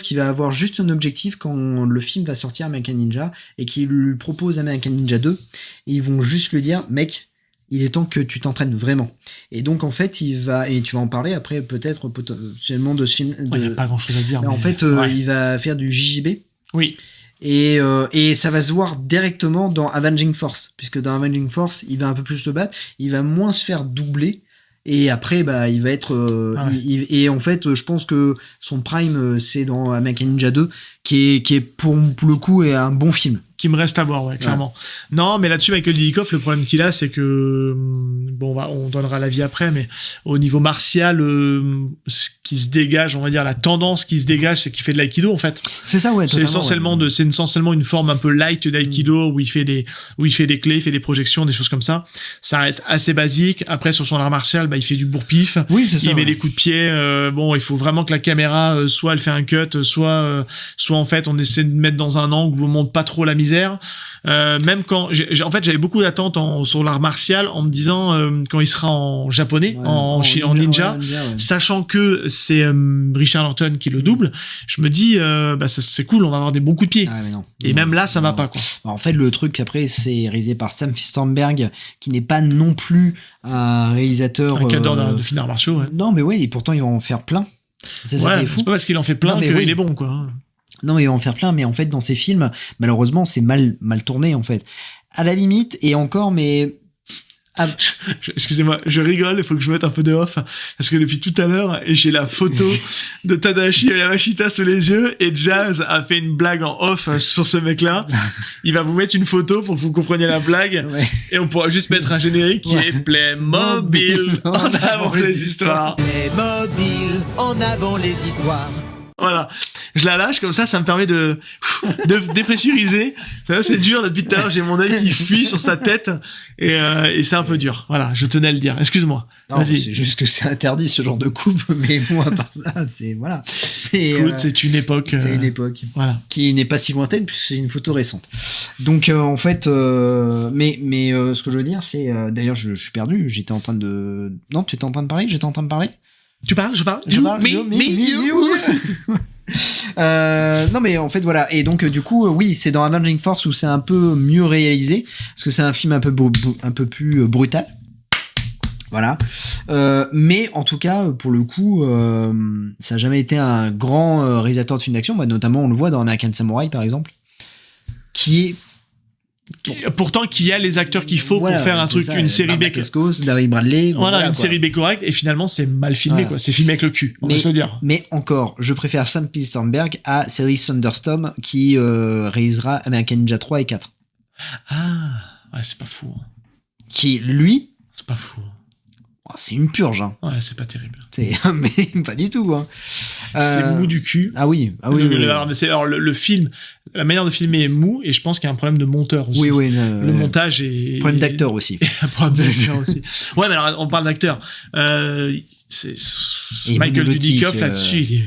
qui va avoir juste un objectif quand le film va sortir, American Ninja, et qui lui propose American Ninja 2, et ils vont juste lui dire, mec, il est temps que tu t'entraînes vraiment. Et donc en fait, et tu vas en parler après peut-être potentiellement de ce film. Il n'y a pas grand chose à dire. En fait, il va faire du JJB. Oui. Et ça va se voir directement dans Avenging Force, puisque dans Avenging Force, il va un peu plus se battre, il va moins se faire doubler, et après, il va être... et en fait, je pense que son prime, c'est dans American Ninja 2, qui est pour le coup, est un bon film. Qui me reste à voir, ouais, clairement. Ouais. Non, mais là-dessus, Michael Dudikoff, le problème qu'il a, c'est que, bon, on donnera l'avis après, mais au niveau martial, ce qui se dégage, on va dire, la tendance qui se dégage, c'est qu'il fait de l'aïkido, en fait. C'est ça, ouais. C'est essentiellement une forme un peu light d'aïkido, où il fait des clés, il fait des projections, des choses comme ça. Ça reste assez basique. Après, sur son art martial, il fait du bourre-pif. Oui, c'est ça. Il met des coups de pied. Bon, il faut vraiment que la caméra, soit elle fait un cut, soit en fait, on essaie de mettre dans un angle où on monte pas trop la misère. Même quand en fait j'avais beaucoup d'attentes sur l'art martial, en me disant quand il sera en japonais, en ninja, sachant que c'est Richard Norton qui le double, je me dis c'est cool, on va avoir des bons coups de pied. Même là ça va pas, quoi. En fait, le truc après, c'est réalisé par Sam Fistenberg, qui n'est pas non plus un réalisateur qui adore de films d'arts martiaux. Non, mais oui, et pourtant il va en faire plein. C'est ça qui est fou. C'est pas parce qu'il en fait plein qu'il est bon, quoi. Non, il va en faire plein, mais en fait, dans ces films, malheureusement, c'est mal tourné, en fait. À la limite, et encore, mais... Excusez-moi, je rigole, il faut que je mette un peu de off, parce que depuis tout à l'heure, j'ai la photo de Tadashi Yamashita sous les yeux, et Jazz a fait une blague en off sur ce mec-là. Il va vous mettre une photo pour que vous compreniez la blague, et on pourra juste mettre un générique qui est Playmobil, en avant les histoires. Playmobil, en avant les histoires. Voilà, je la lâche comme ça me permet de dépressuriser. Ça, c'est dur, depuis tout à l'heure, j'ai mon œil qui fuit sur sa tête, et c'est un peu dur. Voilà, je tenais à le dire. Excuse-moi. Non, vas-y. C'est juste que c'est interdit, ce genre de coupe, mais moi, à part ça, c'est, voilà. Écoute, c'est une époque. C'est une époque. Voilà. Qui n'est pas si lointaine, puisque c'est une photo récente. Donc, en fait, mais ce que je veux dire, c'est, d'ailleurs, je suis perdu, j'étais en train de... Non, tu étais en train de parler? J'étais en train de parler? Je parle. Non mais en fait voilà, et donc du coup oui, c'est dans Avenging Force où c'est un peu mieux réalisé parce que c'est un film un peu plus brutal. Voilà. Mais en tout cas, pour le coup, ça a jamais été un grand réalisateur de films d'action. Bah, notamment, on le voit dans American Samurai, par exemple, qui est pourtant qui a les acteurs qu'il faut pour faire un truc, une série B. David Bradley. Voilà, une série B correcte, et finalement, c'est mal filmé, quoi. C'est filmé avec le cul, on peut se le dire. Mais encore, je préfère Sam Peisenberg à Cedric Thunderstorm, qui réalisera American Ninja 3 et 4. Ah, ouais, c'est pas fou. Hein. Qui, lui... C'est pas fou. C'est une purge, hein. Ouais, c'est pas terrible. Mais pas du tout, hein. C'est mou du cul. Ah oui. Alors, le film, la manière de filmer est mou, et je pense qu'il y a un problème de monteur aussi. Oui. Le montage est... Problème d'acteur aussi. Problème d'acteur aussi. Ouais, mais alors, on parle d'acteur. C'est Michael Dudikoff là-dessus,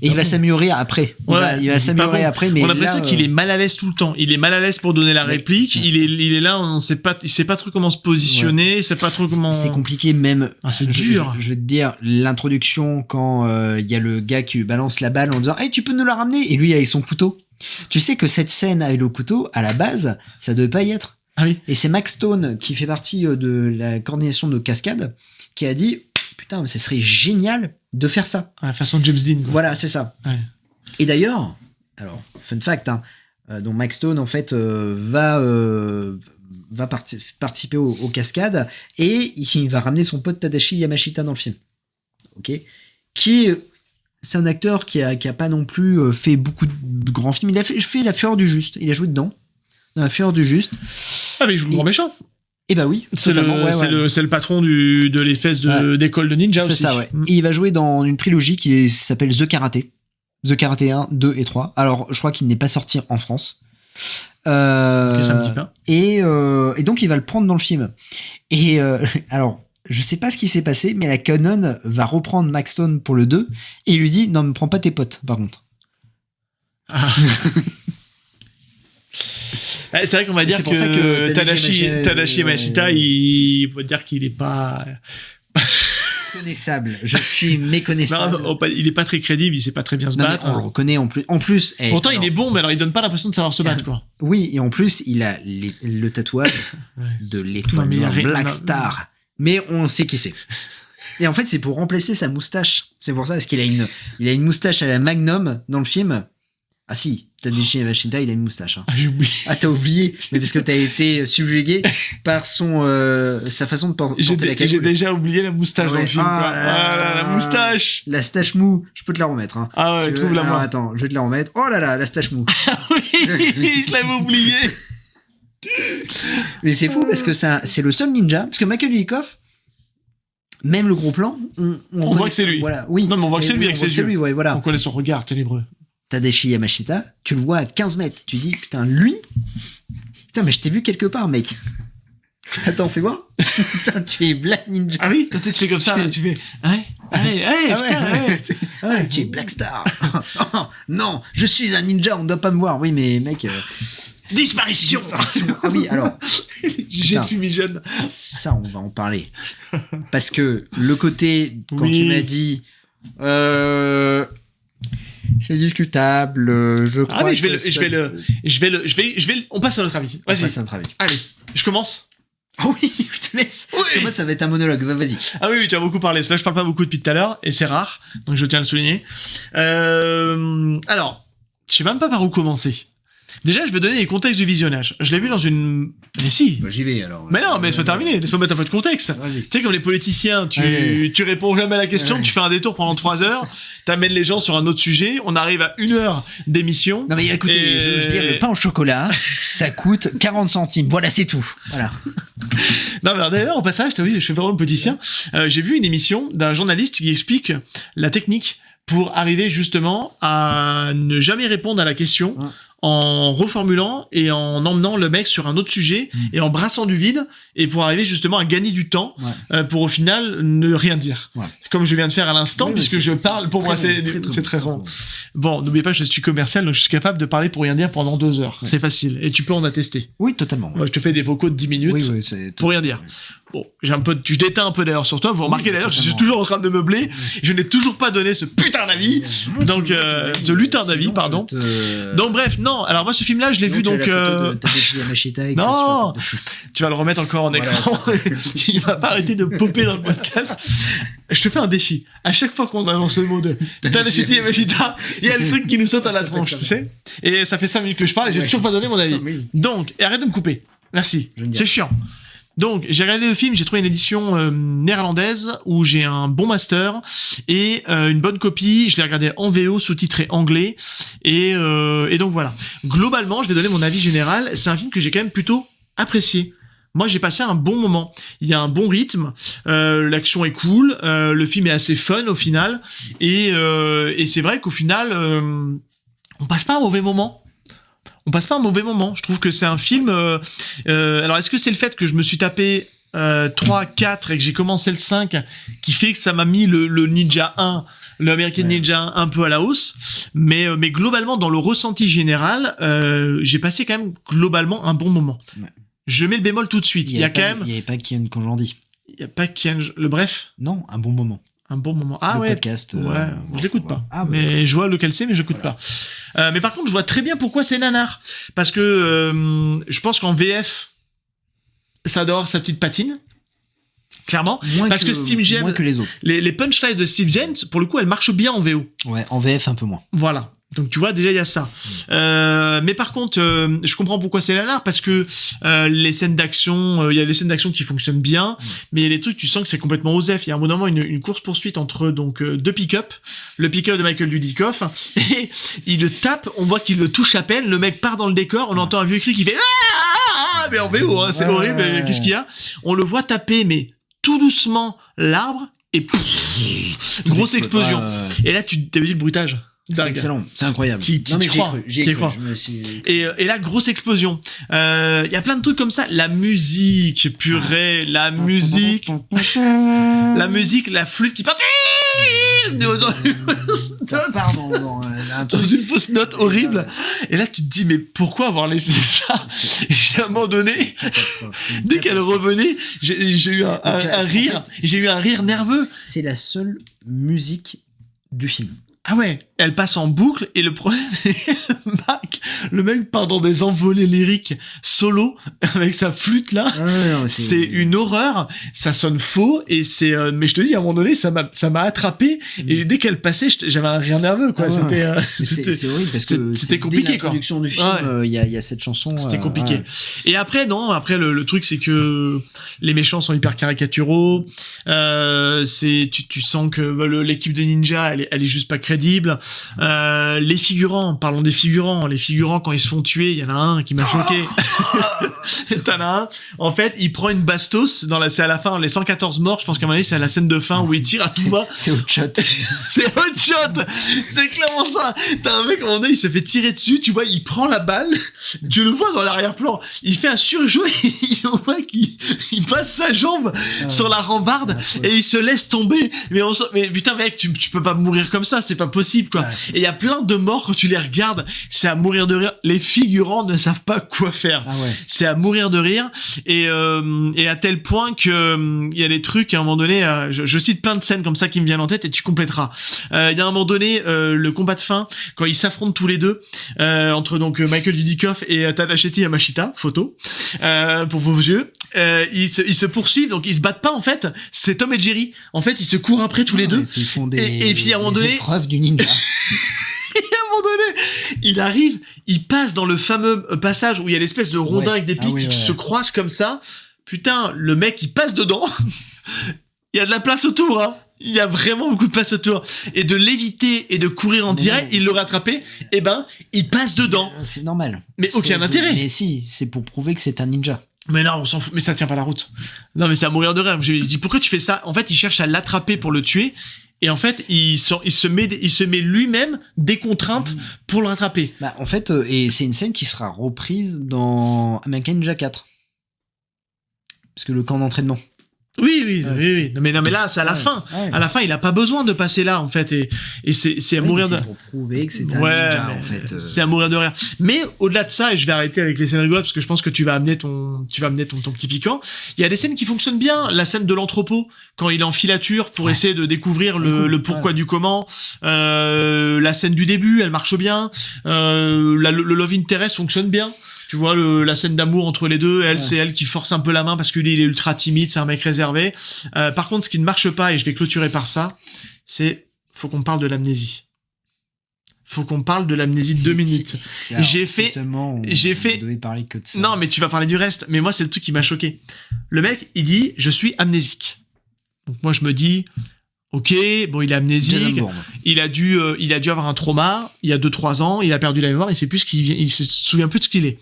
et il va s'améliorer après. Il va s'améliorer après, mais on a l'impression qu'il est mal à l'aise tout le temps. Il est mal à l'aise pour donner la réplique. Il est là, il sait pas trop comment se positionner, il sait pas trop comment. C'est compliqué même. C'est dur. Je vais te dire l'introduction quand il y a le gars qui lui balance la balle en disant "Hey, tu peux nous la ramener?" et lui avec son couteau. Tu sais que cette scène avec le couteau, à la base, ça devait pas y être. Ah oui. Et c'est Max Stone qui fait partie de la coordination de Cascade qui a dit putain, ça serait génial de faire ça. À la façon de James Dean. Quoi. Voilà, c'est ça. Ouais. Et d'ailleurs, alors, fun fact, hein, donc Max Stone, en fait, va participer aux cascades et il va ramener son pote Tadashi Yamashita dans le film. Ok. C'est un acteur qui a pas non plus fait beaucoup de grands films. Il a fait La Fureur du Juste. Il a joué dedans. Dans La Fureur du Juste. Ah, mais il joue le grand méchant. Et bah oui, c'est le patron de l'espèce d'école de ninja aussi. C'est ça, ouais. Et il va jouer dans une trilogie qui s'appelle The Karaté. The Karaté 1, 2 et 3. Alors, je crois qu'il n'est pas sorti en France. Ça me dit pas. Et donc, il va le prendre dans le film. Et alors, je sais pas ce qui s'est passé, mais la Canon va reprendre Max Stone pour le 2 et il lui dit non, ne prends pas tes potes, par contre. Ah. C'est vrai qu'on va dire que Tadashi Yamashita, il faut dire qu'il est pas connaissable. Je suis méconnaissable. Non, il est pas très crédible, il sait pas très bien se battre. On le reconnaît en plus. Pourtant, il est bon, mais alors il donne pas l'impression de savoir se battre, quoi. Oui, et en plus, il a le tatouage de l'étoile Black Star. Mais on sait qui c'est. Et en fait, c'est pour remplacer sa moustache. C'est pour ça, parce qu'il a une moustache à la Magnum dans le film. Ah si, Tadashi Yamashita, il a une moustache. Hein. Ah, j'ai oublié. Ah, t'as oublié, mais parce que t'as été subjugué par sa façon de porter la cagoule. J'ai déjà oublié la moustache dans le film. La moustache. La stache mou, je peux te la remettre. Hein. Ah ouais, trouve-la moi. Attends, je vais te la remettre. Oh là là, la stache mou. Ah oui, je l'avais oublié. Mais c'est fou parce que c'est le seul ninja, parce que Michael Dudikoff, même le gros plan, on voit que c'est lui. Voilà, oui. Non, mais on voit que c'est lui avec ses yeux. Lui, ouais, voilà. On connaît son regard ténébreux. Tadashi Yamashita, tu le vois à 15 mètres. Tu dis, putain, lui, putain, mais je t'ai vu quelque part, mec. Attends, fais voir. Putain, tu es Black Ninja. Ah oui, toi, tu fais comme ça, tu fais, tu es Black Star. Non, je suis un ninja, on doit pas me voir. Oui, mais mec. Disparition. Ah oui, alors. J'ai une fumigène. Ça, on va en parler. Parce que le côté, quand tu m'as dit, c'est discutable, je crois. Ah oui, on passe à notre avis. Vas-y. On passe à notre avis. Allez, je commence. Ah oui, je te laisse. Oui. Moi, ça va être un monologue. Vas-y. Ah oui, tu as beaucoup parlé. Là, je parle pas beaucoup depuis tout à l'heure, et c'est rare. Donc, je tiens à le souligner. Alors, je sais même pas par où commencer. Déjà, je vais donner les contextes du visionnage. Je l'ai vu dans une... Mais si. Bah, j'y vais, alors. Mais non, mais c'est pas terminé. Laisse-moi mettre un peu de contexte. Vas-y. Tu sais, comme les politiciens, tu réponds jamais à la question, tu fais un détour pendant 3 heures, t'amènes les gens sur un autre sujet, on arrive à 1 heure d'émission. Non, mais écoutez, je veux dire, le pain au chocolat, ça coûte 40 centimes. Voilà, c'est tout. Voilà. Non, mais d'ailleurs, au passage, t'as vu, je fais vraiment le politicien. J'ai vu une émission d'un journaliste qui explique la technique pour arriver justement à ne jamais répondre à la question en reformulant et en emmenant le mec sur un autre sujet et en brassant du vide et pour arriver justement à gagner du temps pour au final ne rien dire. Comme je viens de faire à l'instant, puisque je parle, pour moi c'est très bon. Bon, n'oubliez pas que je suis commercial, donc je suis capable de parler pour rien dire pendant 2 heures. C'est facile et tu peux en attester. Oui, totalement. Moi, je te fais des vocaux de 10 minutes pour rien dire. Bon, je déteins un peu d'ailleurs sur toi. Vous remarquez d'ailleurs que je suis toujours en train de meubler. Je n'ai toujours pas donné ce putain d'avis. Donc, ce lutin d'avis, pardon. Donc, bref, non. Alors, moi, ce film-là, je l'ai vu, donc, non! Tu vas le remettre encore en écran. Il va pas arrêter de popper dans le podcast. Je te fais un défi. À chaque fois qu'on annonce le mot de Tadashiti Yamashita, il y a le truc qui nous saute à la tronche, tu sais. Et ça fait 5 minutes que je parle et j'ai toujours pas donné mon avis. Donc, et arrête de me couper. Merci. C'est chiant. Donc, j'ai regardé le film, j'ai trouvé une édition néerlandaise où j'ai un bon master et une bonne copie. Je l'ai regardé en VO, sous-titré anglais. Et donc voilà. Globalement, je vais donner mon avis général. C'est un film que j'ai quand même plutôt apprécié. Moi, j'ai passé un bon moment. Il y a un bon rythme, l'action est cool, le film est assez fun au final. Et c'est vrai qu'au final, on passe pas un mauvais moment. Je trouve que c'est un film... alors, est-ce que c'est le fait que je me suis tapé 3, 4 et que j'ai commencé le 5 qui fait que ça m'a mis le Ninja 1, le American Ninja 1 un peu à la hausse, mais globalement, dans le ressenti général, j'ai passé quand même globalement un bon moment. Ouais. Je mets le bémol tout de suite. Il y avait pas Kian Kojandi. Il y a pas Kian... Le bref. Non, un bon moment. Un bon moment. Ah, le podcast. Ouais, je l'écoute pas. Mais je vois lequel c'est, mais je l'écoute pas. Mais par contre, je vois très bien pourquoi c'est nanar. Parce que je pense qu'en VF, ça doit avoir sa petite patine. Clairement. Parce que Steve James, moins que les autres. Les punchlines de Steve James, pour le coup, elles marchent bien en VO. Ouais, en VF un peu moins. Voilà. Donc tu vois, déjà il y a ça. Mais par contre, je comprends pourquoi c'est nanar, parce que les scènes d'action, il y a des scènes d'action qui fonctionnent bien, mais il y a des trucs, tu sens que c'est complètement osef. Il y a un moment une course poursuite entre donc deux pick-up, le pick-up de Michael Dudikoff, et il le tape, on voit qu'il le touche à peine, le mec part dans le décor, on entend un vieux cri qui fait mais en VO, hein, c'est horrible, mais qu'est-ce qu'il y a? On le voit taper, mais tout doucement l'arbre et grosse explosion. Et là, tu t'avais dit le bruitage. C'est excellent, c'est incroyable. J'y crois. Et là, grosse explosion. Il y a plein de trucs comme ça. La musique, purée, la musique, la flûte qui part. Dans une fausse note horrible. Et là, tu te dis, mais pourquoi avoir laissé ça? Et à un moment donné, dès qu'elle revenait, j'ai eu un rire. J'ai eu un rire nerveux. C'est la seule musique du film. Ah ouais, elle passe en boucle et le problème le mec part dans des envolées lyriques solo avec sa flûte là. C'est une horreur, ça sonne faux et c'est mais je te dis à un moment donné ça m'a attrapé et dès qu'elle passait j'avais un rire nerveux quoi. C'était horrible parce que c'était compliqué dès l'introduction du film il y a cette chanson. C'était compliqué. Et après le truc c'est que les méchants sont hyper caricaturaux. Tu sens que l'équipe de ninja elle est juste pas crédible. Les figurants, parlons des figurants. Les figurants, quand ils se font tuer, il y en a un qui m'a choqué. T'en as un. En fait, il prend une bastos c'est à la fin, les 114 morts, je pense qu'à un moment donné, c'est à la scène de fin où il tire à tout va. C'est Hot Shot. C'est Hot Shot. C'est clairement ça. T'as un mec, à un moment donné, il se fait tirer dessus, tu vois, il prend la balle, tu le vois dans l'arrière-plan, il fait un surjeu, on voit qu'il passe sa jambe sur la rambarde et il se laisse tomber. Mais putain, mec, tu peux pas mourir comme ça, c'est pas possible, quoi. Et il y a plein de morts quand tu les regardes, c'est à mourir de rire. Les figurants ne savent pas quoi faire. C'est à mourir de rire. Et à tel point que il y a des trucs à un moment donné, je cite plein de scènes comme ça qui me viennent en tête et tu compléteras. Il y a un moment donné le combat de fin quand ils s'affrontent tous les deux entre donc Michael Dudikoff et Tadashiti Yamashita, photo pour vos yeux. Ils se poursuivent, donc ils se battent pas en fait. C'est Tom et Jerry. En fait, ils se courent après tous les deux. Ils font et puis à un moment donné, épreuves du ninja. Et à un moment donné, il arrive, il passe dans le fameux passage où il y a l'espèce de rondin avec des pics qui se croisent comme ça. Putain, le mec, il passe dedans. Il y a de la place autour, hein. Il y a vraiment beaucoup de place autour. Et de l'éviter et de courir en direct, il le rattrapait, il passe dedans. C'est normal. Mais aucun intérêt. Mais si, c'est pour prouver que c'est un ninja. Mais non, on s'en fout. Mais ça tient pas la route. Non, mais c'est à mourir de rire. J'ai dit, pourquoi tu fais ça? En fait, il cherche à l'attraper pour le tuer. Et en fait, il se met lui-même des contraintes pour le rattraper. Bah, en fait, et c'est une scène qui sera reprise dans American Ninja 4. Parce que le camp d'entraînement. Oui. Non mais là, c'est à la fin. Ouais. À la fin, il a pas besoin de passer là, en fait. Et c'est à mourir de... C'est pour prouver que c'est un ninja, en fait. C'est à mourir de rire. Mais au-delà de ça, et je vais arrêter avec les scènes rigolotes parce que je pense que tu vas amener ton petit piquant. Il y a des scènes qui fonctionnent bien. La scène de l'entrepôt, quand il est en filature pour essayer de découvrir le pourquoi du comment. La scène du début, elle marche bien. Le love interest fonctionne bien. Tu vois, la scène d'amour entre les deux, c'est elle qui force un peu la main parce qu'il est ultra timide, c'est un mec réservé. Par contre, ce qui ne marche pas, et je vais clôturer par ça, c'est faut qu'on parle de l'amnésie. Faut qu'on parle de l'amnésie de 2 minutes. J'ai fait... On devait parler que de ça. Non, mais tu vas parler du reste. Mais moi, c'est le truc qui m'a choqué. Le mec, il dit, je suis amnésique. Donc moi, je me dis... Ok, bon, il est amnésique, il a dû avoir un trauma, il y a 2-3 ans, il a perdu la mémoire, il se souvient plus de ce qu'il est.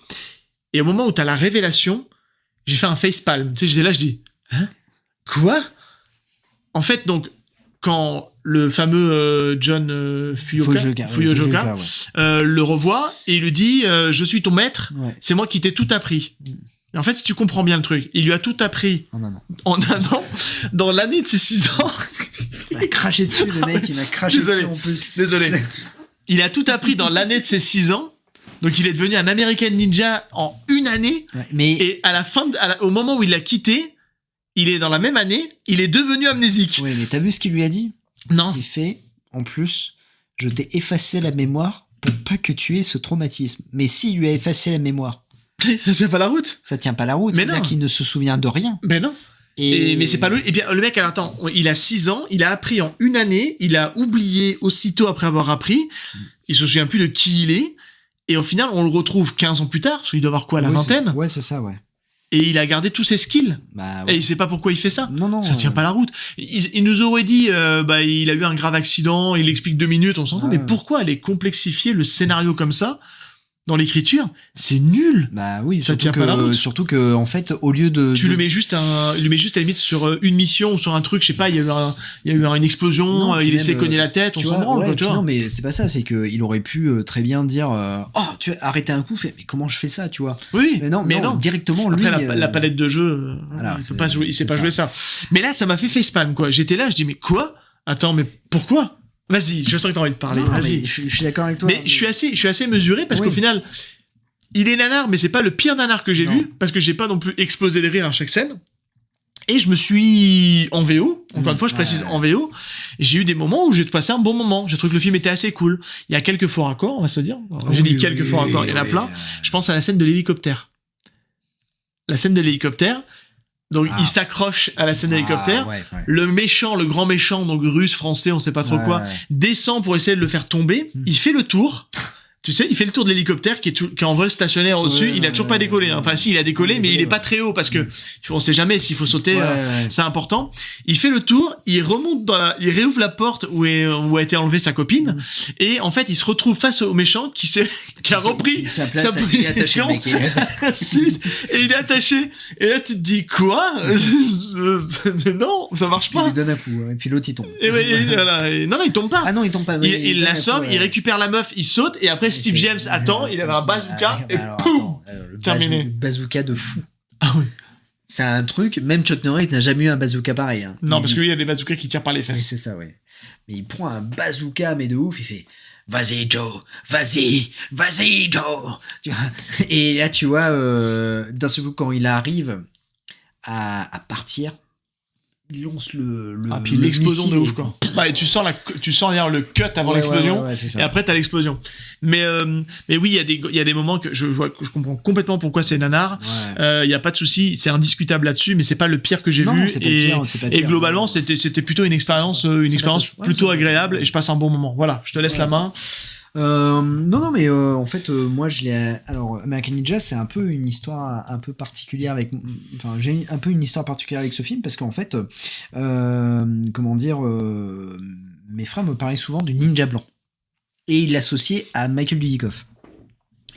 Et au moment où t'as la révélation, j'ai fait un facepalm. Tu sais, j'étais là, je dis, hein? Quoi? En fait, donc, quand le fameux John Fuyoka le revoit, et il lui dit, je suis ton maître, c'est moi qui t'ai tout appris. Et en fait, si tu comprends bien le truc, il lui a tout appris en un an, dans l'année de ses 6 ans. Il a craché dessus, le mec, il m'a craché dessus en plus. Désolé. Il a tout appris dans l'année de ses 6 ans. Donc il est devenu un American Ninja en 1 année. Ouais, et à la fin, au moment où il l'a quitté, il est dans la même année, il est devenu amnésique. Oui, mais t'as vu ce qu'il lui a dit? Non. Il fait, en plus, je t'ai effacé la mémoire pour pas que tu aies ce traumatisme. Mais s'il lui a effacé la mémoire... Ça tient pas la route. Ça tient pas la route. C'est-à-dire qu'il ne se souvient de rien. Ben non. Mais c'est pas lui. Et bien, le mec, alors attends, il a 6 ans, il a appris en 1 année, il a oublié aussitôt après avoir appris, il se souvient plus de qui il est, et au final, on le retrouve 15 ans plus tard, parce qu'il doit avoir quoi, la vingtaine? Ouais, c'est ça, ouais. Et il a gardé tous ses skills. Bah, ouais. Et il sait pas pourquoi il fait ça. Non. Ça tient pas la route. Il nous aurait dit, il a eu un grave accident, il explique 2 minutes, on s'en fout, mais pourquoi aller complexifier le scénario comme ça? Dans l'écriture, c'est nul. Bah oui, ça tient pas la route. Surtout que, en fait, au lieu de... Tu le mets juste à la limite sur une mission ou sur un truc, je sais pas, il y a eu une explosion, il essaie de cogner la tête, on s'en branle, tu vois. Non, mais c'est pas ça, c'est que il aurait pu très bien dire, tu as arrêté un coup, mais comment je fais ça, tu vois. Oui. Mais non, directement, lui. Après, la palette de jeu, voilà, il sait pas jouer ça. Mais là, ça m'a fait facepalm, quoi. J'étais là, je dis, mais quoi? Attends, mais pourquoi? Vas-y, je sens que t'as envie de parler. Vas-y. Je suis d'accord avec toi. Mais je suis assez mesuré parce qu'au final, il est nanar, mais c'est pas le pire nanar que j'ai vu parce que j'ai pas non plus explosé de rire à chaque scène. Et je me suis en VO, encore une fois, je précise en VO. J'ai eu des moments où j'ai passé un bon moment. J'ai trouvé que le film était assez cool. Il y a quelques faux raccords, on va se dire. J'ai dit quelques faux raccords, il y en a plein. Je pense à la scène de l'hélicoptère. La scène de l'hélicoptère. Donc il s'accroche à la scène d'hélicoptère. Le méchant, le grand méchant, donc russe, français, on sait pas trop quoi, descend pour essayer de le faire tomber. Il fait le tour. Tu sais, il fait le tour de l'hélicoptère qui est en vol stationnaire au-dessus. Il a toujours pas décollé. Enfin, si, il a décollé, mais il est pas très haut parce que on sait jamais s'il faut sauter. C'est important. Il fait le tour. Il remonte il réouvre la porte où a été enlevée sa copine. Et en fait, il se retrouve face au méchant qui a repris sa position. Et il est attaché. Et là, tu te dis, quoi? Non, ça marche pas. Il lui donne un coup, et puis l'autre, il tombe. Non, il tombe pas. Ah non, il tombe pas. Il l'assomme, il récupère la meuf, il saute, et après, Steve James attend, il avait un bazooka, et poum! Terminé. Bazooka de fou. Ah oui. C'est un truc, même Chuck Norris n'a jamais eu un bazooka pareil. Hein. Non, parce que lui, il y a des bazookas qui tirent par les fesses. Oui, c'est ça, ouais. Mais il prend un bazooka, mais de ouf, il fait vas-y, Joe, vas-y, Joe. Et là, tu vois, d'un seul coup, quand il arrive à partir, il lance puis l'explosion de ouf, quoi. Et tu sens d'ailleurs le cut avant l'explosion, et après t'as l'explosion. Mais oui, il y a des moments que je comprends complètement pourquoi c'est nanar. Il y a pas de souci, c'est indiscutable là-dessus, mais c'est pas le pire que j'ai vu. Et globalement, c'était plutôt une expérience plutôt agréable, et je passe un bon moment. Voilà, je te laisse la main. Non, mais en fait, moi, alors, American Ninja, c'est un peu une histoire un peu particulière j'ai un peu une histoire particulière avec ce film parce qu'en fait, comment dire, mes frères me parlaient souvent du ninja blanc et ils l'associaient à Michael Dudikoff.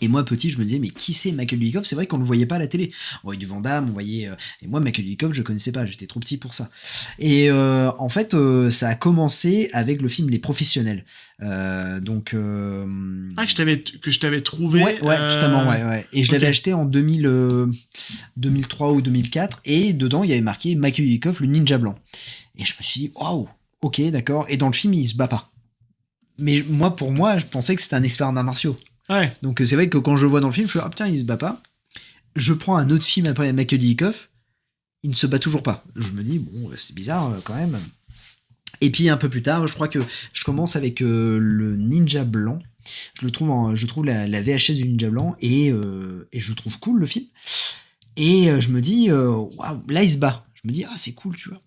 Et moi, petit, je me disais, mais qui c'est Michael Dudikoff? C'est vrai qu'on le voyait pas à la télé. On voyait du Van Damme, on voyait... Et moi, Michael Dudikoff, je connaissais pas, j'étais trop petit pour ça. Et en fait, ça a commencé avec le film Les Professionnels. Que je t'avais trouvé... Ouais, totalement, ouais. Et je l'avais acheté en 2003 ou 2004, et dedans, il y avait marqué Michael Dudikoff, le ninja blanc. Et je me suis dit, waouh, ok, d'accord. Et dans le film, il se bat pas. Mais pour moi, je pensais que c'était un expert d'arts martiaux. Ouais. Donc c'est vrai que quand je le vois dans le film, je fais putain, il se bat pas. Je prends un autre film après Michael Dudikoff, il ne se bat toujours pas. Je me dis bon, c'est bizarre quand même. Et puis un peu plus tard, je crois que je commence avec le Ninja Blanc. Je trouve la VHS du Ninja Blanc et je trouve cool le film. Et je me dis waouh, là il se bat. Je me dis c'est cool, tu vois.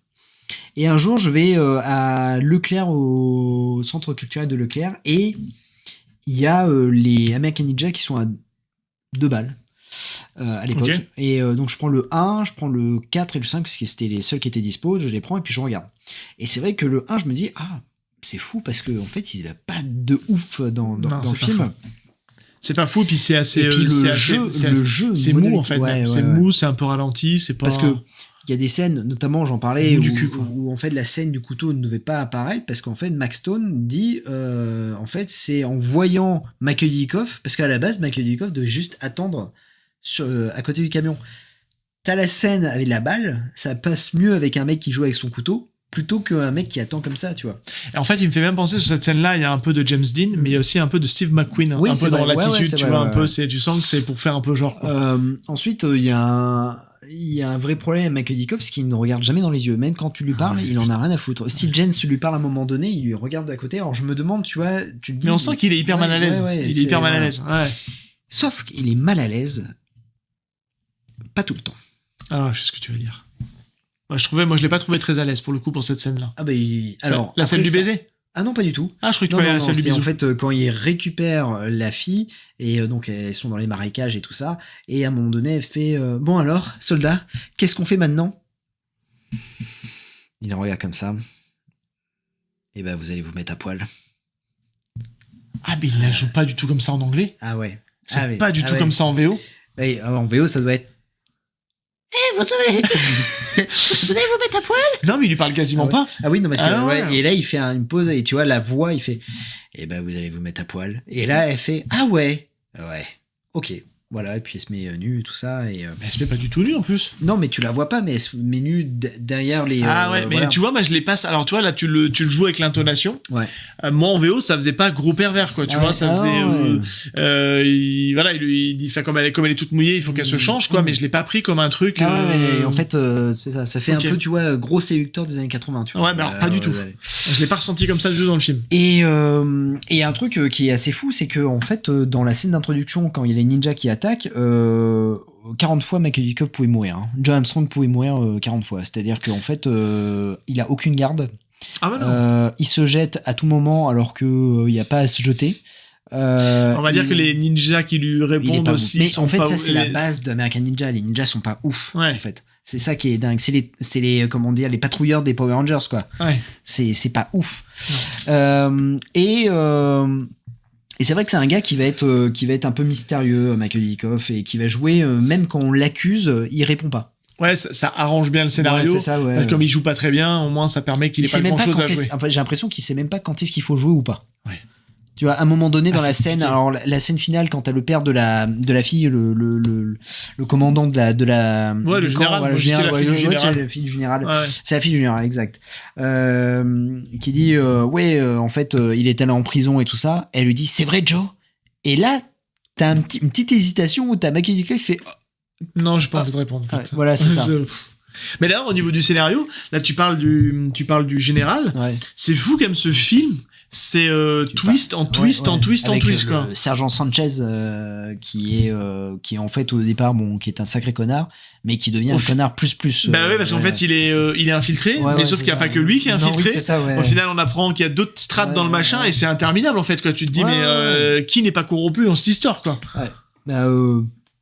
Et un jour, je vais à Leclerc, au centre culturel de Leclerc, et il y a les American Ninja qui sont à 2 balles à l'époque. Okay. Et donc, je prends le 1, je prends le 4 et le 5, parce que c'était les seuls qui étaient dispo, je les prends et puis je regarde. Et c'est vrai que le 1, je me dis, c'est fou, parce qu'en fait, il ne va pas de ouf dans le film. C'est pas fou, puis c'est assez... Et puis le jeu, c'est mou, en fait. C'est mou, c'est un peu ralenti, c'est pas... Parce que il y a des scènes, notamment j'en parlais, où en fait la scène du couteau ne devait pas apparaître parce qu'en fait Max Stone dit en fait c'est en voyant Michael Dudikoff, parce qu'à la base Michael Dudikoff devait juste attendre à côté du camion. T'as la scène avec la balle, ça passe mieux avec un mec qui joue avec son couteau plutôt qu'un mec qui attend comme ça, tu vois. Et en fait, il me fait même penser sur cette scène-là, il y a un peu de James Dean, mais il y a aussi un peu de Steve McQueen, un peu dans l'attitude, tu vois, un peu, tu sens que c'est pour faire un peu genre. Ensuite, il y a un vrai problème avec Michael Dudikoff, c'est qu'il ne regarde jamais dans les yeux. Même quand tu lui parles, il en a rien à foutre. Steve Jens lui parle à un moment donné, il lui regarde d'à côté. Alors je me demande, tu vois, tu te dis. Mais on sent qu'il est hyper mal à l'aise. Il est hyper mal à l'aise. Ouais. Sauf qu'il est mal à l'aise, pas tout le temps. Ah, je sais ce que tu veux dire. Moi, je l'ai pas trouvé très à l'aise pour le coup pour cette scène-là. Alors la scène du baiser. Ah non, pas du tout. Ah, je croyais que tu parlais de la scène du bisou. En fait, quand il récupère la fille, et donc elles sont dans les marécages et tout ça, et à un moment donné, elle fait bon alors, soldat, qu'est-ce qu'on fait maintenant? Il en regarde comme ça. Et vous allez vous mettre à poil. Ah, mais il la joue pas du tout comme ça en anglais. Ah ouais. C'est pas du tout comme ça en VO. Oui, en VO, ça doit être. Vous allez vous mettre à poil? Non, mais il lui parle quasiment pas. Ah oui, non, parce que et là il fait une pause et tu vois la voix, il fait vous allez vous mettre à poil. Et là elle fait ouais, ok. Voilà, et puis elle se met nue, tout ça. Et, mais elle se met pas du tout nue en plus. Non, mais tu la vois pas, mais elle se met nue derrière les. Mais tu vois, moi je les passe. Alors tu vois, là tu le joues avec l'intonation. Ouais. Moi en VO, ça faisait pas gros pervers, quoi. Tu vois, ça faisait. Il dit, comme elle est toute mouillée, il faut qu'elle se change, quoi. Mais je l'ai pas pris comme un truc. Mais en fait, c'est ça. Ça fait un peu, tu vois, gros séducteur des années 80, tu vois. Ouais, mais alors pas du tout. Je l'ai pas ressenti comme ça du tout dans le film. Et un truc qui est assez fou, c'est que en fait, dans la scène d'introduction, quand il y a les ninjas qui attaque, 40 fois Michael Dudikoff pouvait mourir. Hein. John Armstrong pouvait mourir 40 fois. C'est-à-dire qu'en fait, il a aucune garde. Il se jette à tout moment alors qu'il n'y a pas à se jeter. On va dire que les ninjas qui lui répondent aussi. Mais en fait, ça c'est la base d'American Ninja. Les ninjas sont pas ouf. Ouais. En fait, c'est ça qui est dingue. C'est les comment dire, les patrouilleurs des Power Rangers, quoi. Ouais. C'est pas ouf. Et c'est vrai que c'est un gars qui va être un peu mystérieux, Michael Dudikoff, et qui va jouer, même quand on l'accuse, il répond pas. Ouais, ça arrange bien le scénario. Ouais, c'est ça, ouais. Parce que comme il joue pas très bien, au moins ça permet qu'il ait pas grand chose à jouer. En fait, j'ai l'impression qu'il sait même pas quand est-ce qu'il faut jouer ou pas. Ouais. Tu vois, à un moment donné dans la scène, alors la scène finale, quand t'as le père de la fille, le commandant de la ouais, le général, c'est la fille du général. Ouais. C'est la fille du général, exact. Qui dit en fait, il est allé en prison et tout ça. Elle lui dit c'est vrai, Joe. Et là, t'as une petite hésitation où t'as Michael Dudikoff qui fait non, j'ai pas envie de répondre. En fait. Voilà, c'est ça. Mais là, au niveau du scénario, là tu parles du général. Ouais. C'est fou comme ce film. C'est twist en twist en twist en twist, quoi. Sergent Sanchez qui est en fait au départ qui est un sacré connard, mais qui devient un connard plus. Bah ouais, parce qu'en fait il est infiltré, mais sauf qu'il y a pas que lui qui est infiltré. C'est ça, Au final, on apprend qu'il y a d'autres strates dans le machin et c'est interminable en fait, quoi. Tu te dis mais qui n'est pas corrompu dans cette histoire, quoi. Ouais.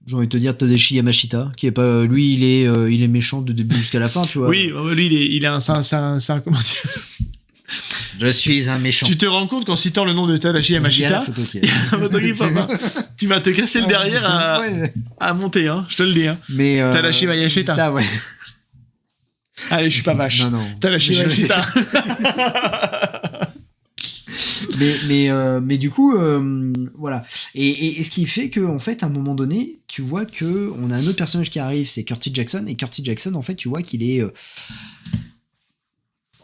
J'ai envie de te dire Tadashi Yamashita, qui est pas lui, il est méchant de début jusqu'à la fin, tu vois. Oui, lui il est un comment dire. Je suis un méchant. Tu te rends compte qu'en citant le nom de Tadashi Yamashita, il y a la photo qui est- il y a la photo qui pop, hein. Tu vas te casser le derrière à monter, hein, je te le dis. Hein. Mais Tadashi Yamashita. Ouais. Allez, je suis pas vache. Non. Tadashi Je sais. Yamashita. mais du coup, voilà. Et ce qui fait que, en fait, à un moment donné, tu vois que on a un autre personnage qui arrive, c'est Curtis Jackson. Et Curtis Jackson, en fait, tu vois qu'il est.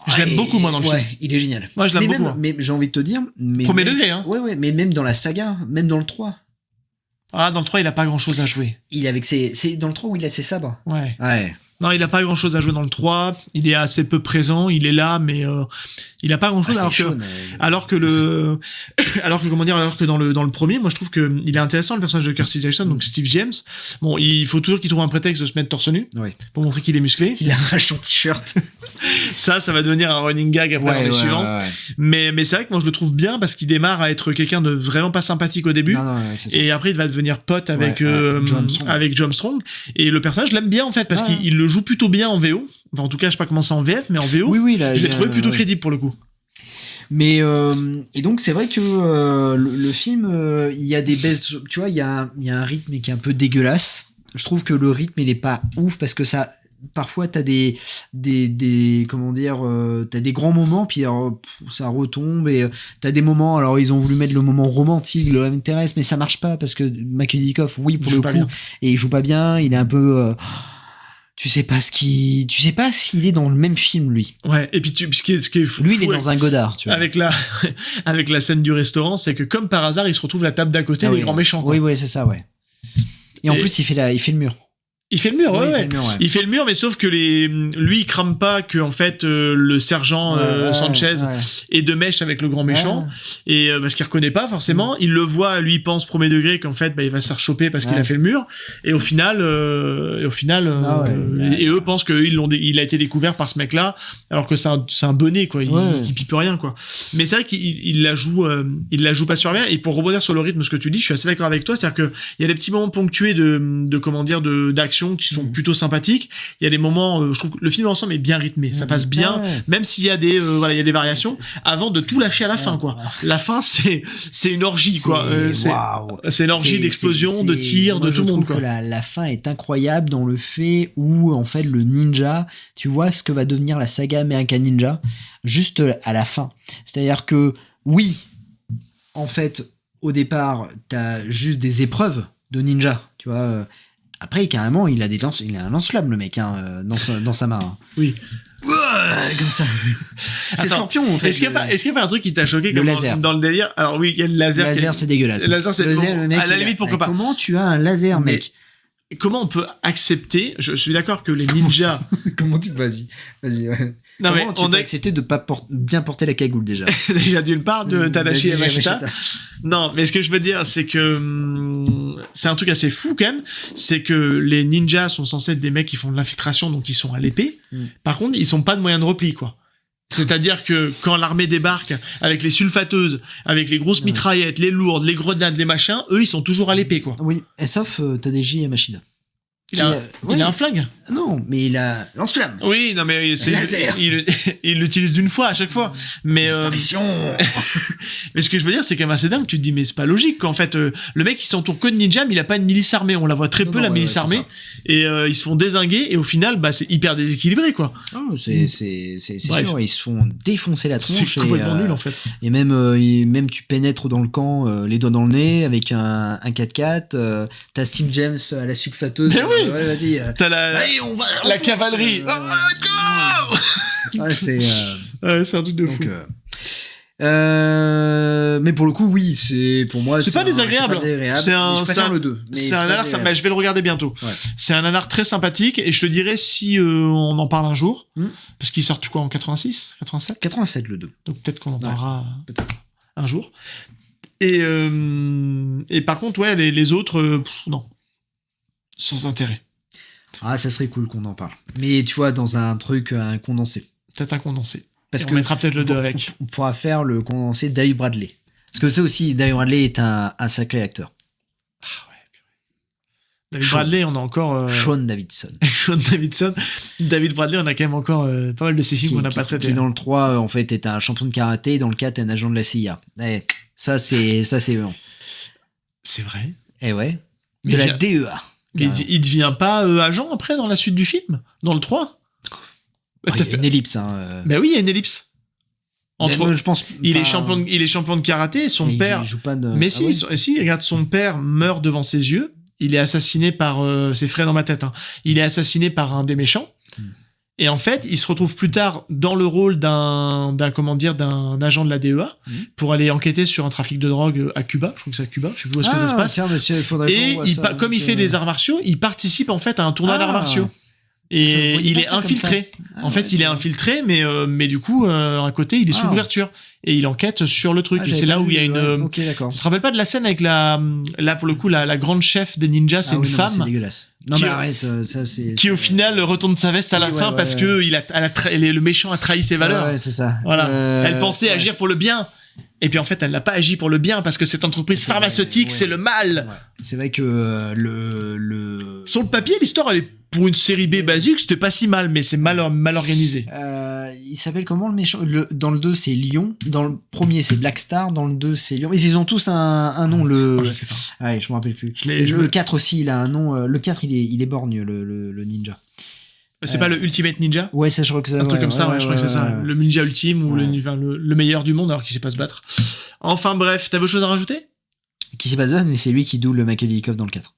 Je l'aime beaucoup, moi, dans le film. Ouais, il est génial. Moi, je l'aime Mais beaucoup. même- Mais j'ai envie de te dire. Mais Premier même- degré, hein. Ouais, mais même dans la saga, même dans le 3. Ah, dans le 3, il a pas grand chose à jouer. Il est avec ses. C'est dans le 3 où il a ses sabres. Ouais. Ouais. Non, il a pas grand chose à jouer dans le 3. Il est assez peu présent. Il est là, mais il a pas grand chose. Ah, c'est alors que dans le premier, moi je trouve que il est intéressant le personnage de Curtis Jackson, donc Steve James. Bon, il faut toujours qu'il trouve un prétexte de se mettre torse nu Ouais. pour montrer qu'il est musclé. Il arrache son t-shirt. Ça va devenir un running gag après dans les suivants. Ouais. Mais c'est vrai que moi je le trouve bien parce qu'il démarre à être quelqu'un de vraiment pas sympathique au début. Non, c'est ça. Et après, il va devenir pote avec Joe Armstrong. Et le personnage, je l'aime bien, en fait, parce qu'il le joue plutôt bien en VO. Enfin, en tout cas, je sais pas comment c'est en VF, mais en VO, Oui, là, je l'ai trouvé plutôt crédible pour le coup. Mais et donc c'est vrai que le film, il y a des baisses, tu vois, il y a un rythme qui est un peu dégueulasse. Je trouve que le rythme il est pas ouf parce que ça, parfois t'as des comment dire, t'as des grands moments puis ça retombe et t'as des moments. Alors ils ont voulu mettre le moment romantique, le love interest, mais ça marche pas parce que Macaulay Dickoff, oui pour le coup, et il joue pas bien, il est un peu tu sais pas s'il est dans le même film lui. Ouais, et puis ce qui est fou. Lui il est dans un Godard, tu vois. Avec la scène du restaurant, c'est que comme par hasard, il se retrouve la table d'à côté des grands méchants. Quoi. Oui, c'est ça, ouais. Et en plus il fait le mur. Il fait le mur, Oui, ouais. Il fait le mur, mais sauf que lui, il crame pas que en fait le sergent Sanchez est de mèche avec le grand méchant, et parce qu'il reconnaît pas forcément. Il le voit, lui, il pense premier degré qu'en fait, il va se faire choper parce qu'il a fait le mur, et au final, et eux pensent qu'il a été découvert par ce mec-là, alors que c'est un bonnet, quoi. Il pipe rien, quoi. Mais c'est vrai qu'il la joue pas super bien. Et pour rebondir sur le rythme, ce que tu dis, je suis assez d'accord avec toi, c'est-à-dire que il y a des petits moments ponctués d'action qui sont plutôt sympathiques. Il y a des moments, je trouve que le film ensemble est bien rythmé, ça passe bien, même s'il y a des variations, avant de tout lâcher à la fin, quoi. La fin, c'est une orgie, quoi. C'est une orgie d'explosions, de tirs, de tout le monde, quoi. Je trouve que la fin est incroyable dans le fait où, en fait, le ninja, tu vois ce que va devenir la saga American Ninja, juste à la fin. C'est-à-dire que, oui, en fait, au départ, t'as juste des épreuves de ninja, tu vois. Après, carrément, il a un lance-flamme, le mec, hein, dans sa main. Hein. Oui. Comme ça. C'est Scorpion, en fait. Est-ce qu'il y a pas un truc qui t'a choqué le laser. Dans le délire? Alors oui, il y a le laser. Le laser, c'est dégueulasse. Le laser, c'est le mec, à la limite, pourquoi pas. Comment tu as un laser, mec? Comment on peut accepter, je suis d'accord que les ninjas... Vas-y, ouais. Non, comment tu peux accepter de pas bien porter la cagoule, déjà? Déjà d'une part, de Tadashi Yamashita. Non, mais ce que je veux dire, c'est que c'est un truc assez fou, quand même, c'est que les ninjas sont censés être des mecs qui font de l'infiltration, donc ils sont à l'épée. Par contre, ils sont pas de moyens de repli, quoi. C'est-à-dire que quand l'armée débarque avec les sulfateuses, avec les grosses mitraillettes, les lourdes, les grenades, les machins, eux, ils sont toujours à l'épée, quoi. Oui, et sauf Tadashi Yamashita. Il a un flingue. Non, mais il a lance-flamme. Oui, non, mais il l'utilise d'une fois à chaque fois. Mais mais ce que je veux dire, c'est quand même assez dingue. Tu te dis, mais c'est pas logique qu'en fait le mec il s'entoure que de ninja, mais il a pas une milice armée. On la voit très peu la milice armée, et ils se font dézinguer et au final, c'est hyper déséquilibré, quoi. Oh, c'est sûr, ils se font défoncer la tronche. C'est complètement nul en fait. Et même tu pénètres dans le camp, les doigts dans le nez avec un 4x4. T'as Steve James à la sulfateuse. Mais oui. Ouais, vas-y. T'as la cavalerie. C'est un truc de fou. Mais pour le coup, oui, pour moi, c'est pas désagréable. Je préfère le 2. C'est un nanar, je vais le regarder bientôt. Ouais. C'est un nanar très sympathique et je te dirais si on en parle un jour, parce qu'il sort quoi en 86, 87 87 le 2. Donc peut-être qu'on en parlera un jour. Et par contre, ouais, les autres, non. Sans intérêt. Ah, ça serait cool qu'on en parle. Mais tu vois, dans un truc, un condensé. Peut-être un condensé. Parce on mettra peut-être le 2 avec. On pourra faire le condensé Dave Bradley. Parce que ça aussi, Dave Bradley est un sacré acteur. Ah ouais, purée. David Bradley, on a encore... Sean Davidson. Sean Davidson. David Bradley, on a quand même encore pas mal de ses films qu'on n'a pas traités. Qui dans le 3, en fait, est un champion de karaté, et dans le 4, est un agent de la CIA. Ça, c'est bon. C'est vrai. Eh ouais. De la DEA. Mais il devient pas agent après dans la suite du film? Dans le 3? Il y a une ellipse. Hein. Ben oui, il y a une ellipse. Entre, je pense, il est champion de karaté, son père. Il joue pas de... Mais si, regarde, son père meurt devant ses yeux. Il est assassiné par... c'est frais dans ma tête. Hein. Il est assassiné par un des méchants. Et en fait, il se retrouve plus tard dans le rôle d'un agent de la DEA pour aller enquêter sur un trafic de drogue à Cuba. Je crois que c'est à Cuba. Je sais plus où est-ce que ça se passe. Tiens, monsieur, il faudrait et comme il fait des arts martiaux, il participe en fait à un tournoi d'arts martiaux. Et il est infiltré. En fait, il est infiltré, mais du coup, à côté, il est sous couverture. Et il enquête sur le truc. Et c'est là où il y a une... Ok, d'accord. Tu te rappelles pas de la scène avec là, pour le coup, la grande chef des ninjas, c'est une femme. C'est dégueulasse. Non, mais arrête, ça, c'est... Qui, au final, retourne sa veste à la fin parce que le méchant a trahi ses valeurs. Ouais, c'est ça. Voilà. Elle pensait agir pour le bien. Et puis en fait, elle n'a pas agi pour le bien parce que cette entreprise pharmaceutique, c'est le mal. Ouais. C'est vrai que sur le papier, l'histoire, elle est pour une série B basique, c'était pas si mal, mais c'est mal organisé. Il s'appelle comment le méchant? Dans le 2, c'est Lion. Dans le premier, c'est Black Star. Dans le 2, c'est Lion. Mais ils ont tous un nom. Je sais pas. Ouais, je me rappelle plus. Le 4 aussi, il a un nom. Le 4, il est borgne, le ninja. C'est pas le Ultimate Ninja? Ouais, ça, je crois que c'est ça. Un truc comme ça, je crois que c'est ça. Le ninja ultime ou le meilleur du monde alors qu'il sait pas se battre. Enfin bref, t'avais autre chose à rajouter? Qui sait pas se battre, mais c'est lui qui double Michael Dudikoff dans le 4.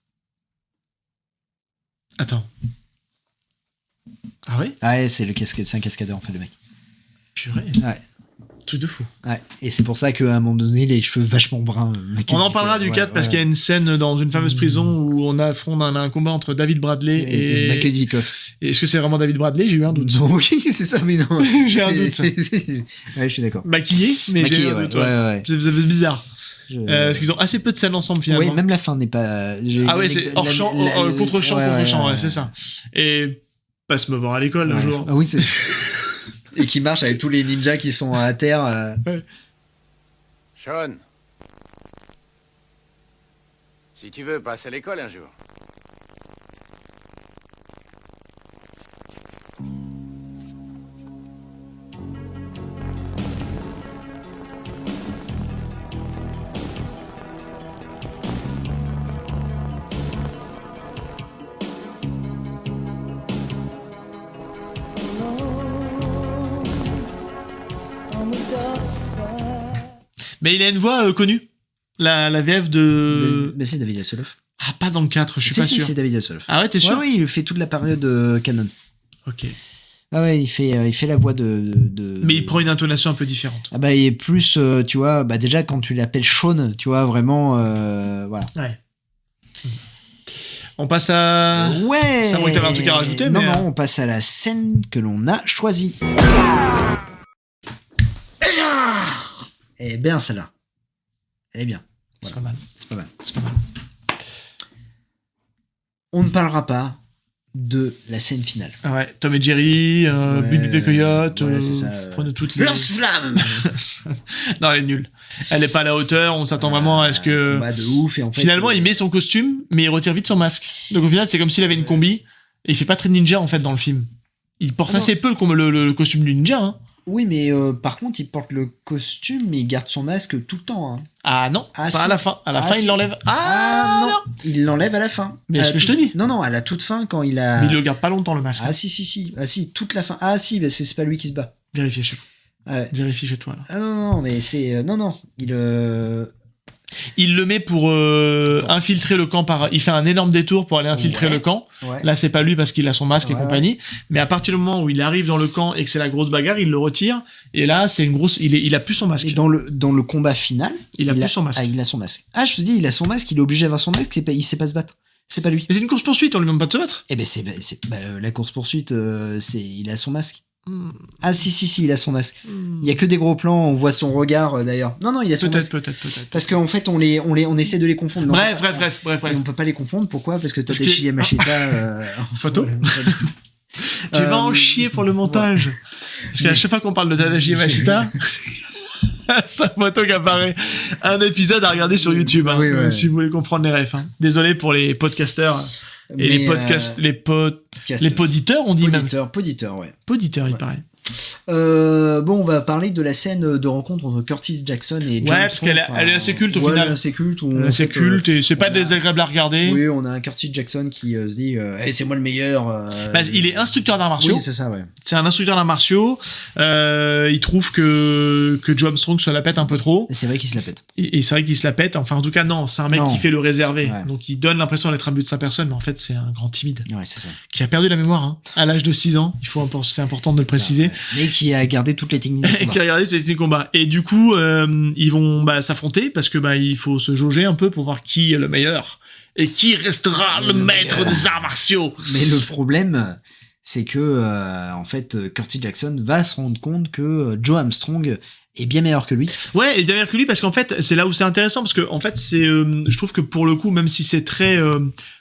Attends. Ah ouais? Ah ouais, c'est un cascadeur en fait, le mec. Purée. Ouais. Truc de fou. Ouais. Et c'est pour ça qu'à un moment donné, les cheveux vachement bruns. On en parlera du 4 parce qu'il y a une scène dans une fameuse prison où on affronte un combat entre David Bradley et Michael Dudikoff. Est-ce que c'est vraiment David Bradley? J'ai eu un doute. Non, oui, c'est ça, mais non. J'ai un doute. Ouais, je suis d'accord. Maquillé, mais j'ai eu un doute. Ouais. C'est bizarre. Parce qu'ils ont assez peu de scènes ensemble finalement. Oui, même la fin n'est pas. Ah ouais, c'est hors champ, contre champ, ouais, c'est ça. Et passe me voir à l'école un jour. Ah oui, c'est. Et qui marche avec tous les ninjas qui sont à terre. Sean, si tu veux, passe à l'école un jour. Mais il a une voix connue. La VF de... Mais c'est David Hasselhoff. Ah, pas dans le 4, je suis pas sûr. C'est David Hasselhoff. Ah ouais, t'es sûr? Oui, il fait toute la période canon. Ok. Ah ouais, il fait la voix de... Mais il prend une intonation un peu différente. Ah bah, il est plus, tu vois, bah déjà quand tu l'appelles Sean, tu vois, vraiment, voilà. Ouais. On passe à... Ouais. Ça, moi, que t'avais un truc à rajouter, non, mais... Non, on passe à la scène que l'on a choisie. Eh bien, celle-là. Elle est bien. Voilà. C'est pas mal. On ne parlera pas de la scène finale. Ah ouais, Tom et Jerry, Bibi des Coyotes, voilà, c'est ça. Prenez toutes les... Lance-flamme. Non, elle est nulle. Elle est pas à la hauteur, on s'attend vraiment à ce que... Combat de ouf, et en fait... Finalement, il met son costume, mais il retire vite son masque. Donc au final, c'est comme s'il avait une combi, et il fait pas très ninja, en fait, dans le film. Il porte assez peu le costume du ninja, hein. Oui, mais par contre, il porte le costume, mais il garde son masque tout le temps. Hein. Ah non, pas à la fin. À la fin, il l'enlève. Ah non, il l'enlève à la fin. Mais est-ce que je te dis? Non, à la toute fin, quand il a... Mais il le garde pas longtemps, le masque. Ah si. Ah si, toute la fin. Ah si, bah, c'est pas lui qui se bat. Vérifiez chez vous. Vérifie chez toi, là. Ah non, mais c'est... Non, il le met pour infiltrer le camp il fait un énorme détour pour aller infiltrer le camp. Ouais. Là, c'est pas lui parce qu'il a son masque et compagnie. Mais à partir du moment où il arrive dans le camp et que c'est la grosse bagarre, il le retire. Et là, c'est une grosse, il a plus son masque. Et dans le combat final, il a plus son masque. Ah, il a son masque. Ah, je te dis, il a son masque, il est obligé d'avoir son masque, il sait pas se battre. C'est pas lui. Mais c'est une course-poursuite, on lui demande pas de se battre. Eh ben, la course-poursuite, il a son masque. Ah si, il a son masque. Il y a que des gros plans, on voit son regard d'ailleurs. Non, il a son masque. Peut-être. Parce qu'en fait, on essaie de les confondre. Bref. Et on peut pas les confondre. Pourquoi? Parce que Tadashi Yamashita en photo. Tu vas en chier pour le montage. Parce qu'à chaque fois qu'on parle de Tadashi Yamashita, sa photo qui apparaît. Un épisode à regarder sur YouTube, hein, si vous voulez comprendre les refs. Hein. Désolé pour les podcasteurs et les podcasts, les poditeurs, on dit Poditeurs, ouais. Poditeurs, il paraît. Bon, on va parler de la scène de rencontre entre Curtis Jackson et John parce qu'elle elle est assez culte au final. Assez culte. Assez culte et c'est pas désagréable à regarder. Oui, on a un Curtis Jackson qui se dit c'est moi le meilleur. Il est instructeur d'arts martiaux. Oui, c'est ça, ouais. C'est un instructeur d'arts martiaux. Il trouve que Joe Armstrong se la pète un peu trop. Et c'est vrai qu'il se la pète. Et c'est vrai qu'il se la pète. Enfin, en tout cas, non, c'est un mec qui fait le réservé. Ouais. Donc, il donne l'impression d'être un but de sa personne, mais en fait, c'est un grand timide. Ouais, c'est ça. Qui a perdu la mémoire, hein, à l'âge de 6 ans. C'est important de le préciser. Ça, ouais. Mais qui a gardé toutes les techniques de combat. Qui a gardé toutes les techniques de combat. Et du coup, ils vont s'affronter parce que il faut se jauger un peu pour voir qui est le meilleur et qui restera le maître des arts martiaux. Mais le problème, c'est que en fait, Curtis Jackson va se rendre compte que Joe Armstrong est bien meilleur que lui. Ouais, et bien meilleur que lui parce qu'en fait, c'est là où c'est intéressant parce que en fait, c'est, je trouve que pour le coup, même si c'est très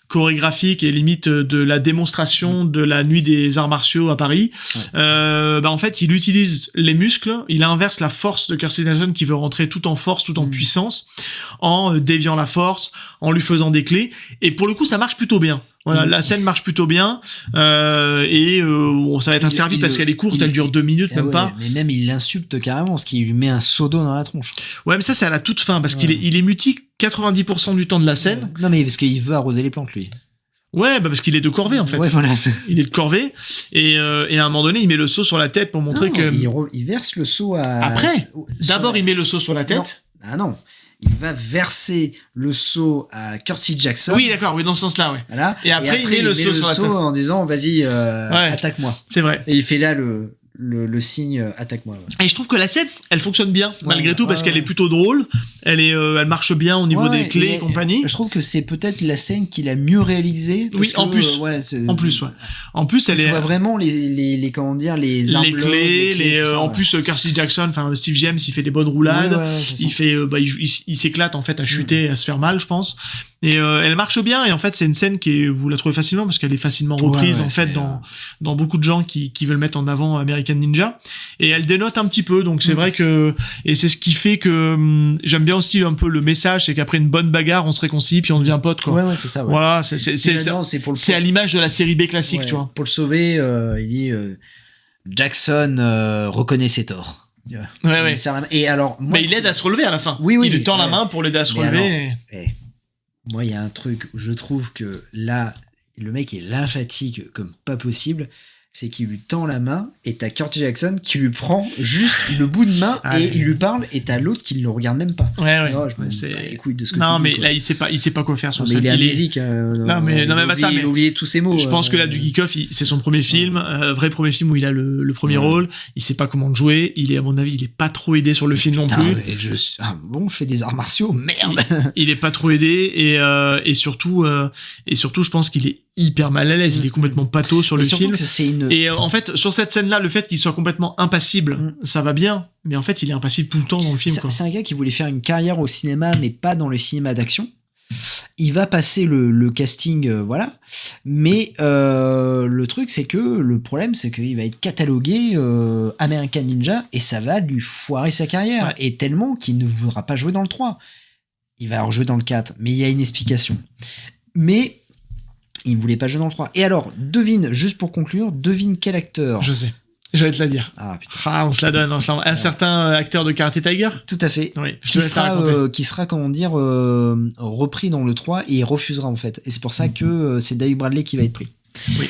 chorégraphique et limite de la démonstration de la nuit des arts martiaux à Paris, en fait, il utilise les muscles, il inverse la force de Curtis Jackson qui veut rentrer tout en force, tout en puissance, en déviant la force, en lui faisant des clés, et pour le coup, ça marche plutôt bien. Voilà, la scène marche plutôt bien, ça va être inservible parce qu'elle est courte, elle dure 2 minutes, même pas. Mais même, il l'insulte carrément, ce qui lui met un seau d'eau dans la tronche. Ouais, mais ça, c'est à la toute fin, parce qu'il est mutique 90% du temps de la scène. Non, mais parce qu'il veut arroser les plantes, lui. Ouais, parce qu'il est de corvée, en fait. Ouais, voilà. Il est de corvée, et à un moment donné, il met le seau sur la tête pour montrer que... Il verse le seau à... Après, d'abord, il met le seau sur la tête. Non. Ah non. Il va verser le seau à Curtis Jackson. Oui, d'accord, oui, dans ce sens-là, ouais. Voilà. Et après il met le seau sur la tête. En disant, vas-y, attaque-moi. C'est vrai. Et il fait là le signe attaque-moi. Ouais. Et je trouve que la scène, elle fonctionne bien, malgré tout, parce qu'elle est plutôt drôle. Elle marche bien au niveau des clés et compagnie. Je trouve que c'est peut-être la scène qu'il a mieux réalisée. Oui, en plus. En plus, elle est. Tu vois vraiment les comment dire, les armes. Les clés, en plus, Curtis Jackson, enfin, Steve James, il fait des bonnes roulades. Il fait, il s'éclate, en fait, à chuter, à se faire mal, je pense. Et elle marche bien, et en fait c'est une scène vous la trouvez facilement parce qu'elle est facilement reprise en fait dans beaucoup de gens qui veulent mettre en avant American Ninja, et elle dénote un petit peu, donc c'est vrai que, et c'est ce qui fait que j'aime bien aussi un peu le message, c'est qu'après une bonne bagarre on se réconcilie puis on devient pote, quoi. Ouais, c'est ça. Ouais. Voilà, c'est à l'image de la série B classique, tu vois. Pour le sauver, il dit Jackson reconnaît ses torts. Ouais. Et alors, moi, mais il aide à se relever à la fin. Oui, il lui tend la main pour l'aider à se relever. Moi, il y a un truc où je trouve que là, le mec est lymphatique comme pas possible. C'est qu'il lui tend la main et t'as Curtis Jackson qui lui prend juste le bout de main et il lui parle, et t'as l'autre qui ne le regarde même pas. Ouais. Non, je me dis, écoute de ce que non, tu mais dis, là, il sait pas quoi faire sur scène. Il est amnésique. Non, mais il a oublié tous ses mots. Je pense que là, du Geek-Off, c'est son premier film, vrai premier film où il a le premier rôle. Il sait pas comment jouer. À mon avis, il est pas trop aidé sur le film non plus. Je fais des arts martiaux, merde. Il est pas trop aidé, et surtout, je pense qu'il est hyper mal à l'aise. Il est complètement pâteau sur le film. Et en fait, sur cette scène-là, le fait qu'il soit complètement impassible, ça va bien. Mais en fait, il est impassible tout le temps dans le film. C'est un gars qui voulait faire une carrière au cinéma, mais pas dans le cinéma d'action. Il va passer le casting, voilà. Mais le truc, c'est que le problème, c'est qu'il va être catalogué American Ninja, et ça va lui foirer sa carrière. Ouais. Et tellement qu'il ne voudra pas jouer dans le 3. Il va rejouer dans le 4. Mais il y a une explication. Mais il ne voulait pas jouer dans le 3. Et alors, juste pour conclure, devine quel acteur. Je sais. J'allais te la dire. Ah, putain. On se la donne. Un certain acteur de Karate Tiger. Tout à fait. Oui. Qui sera, comment dire, repris dans le 3, et il refusera, en fait. Et c'est pour ça que c'est Dave Bradley qui va être pris. Oui.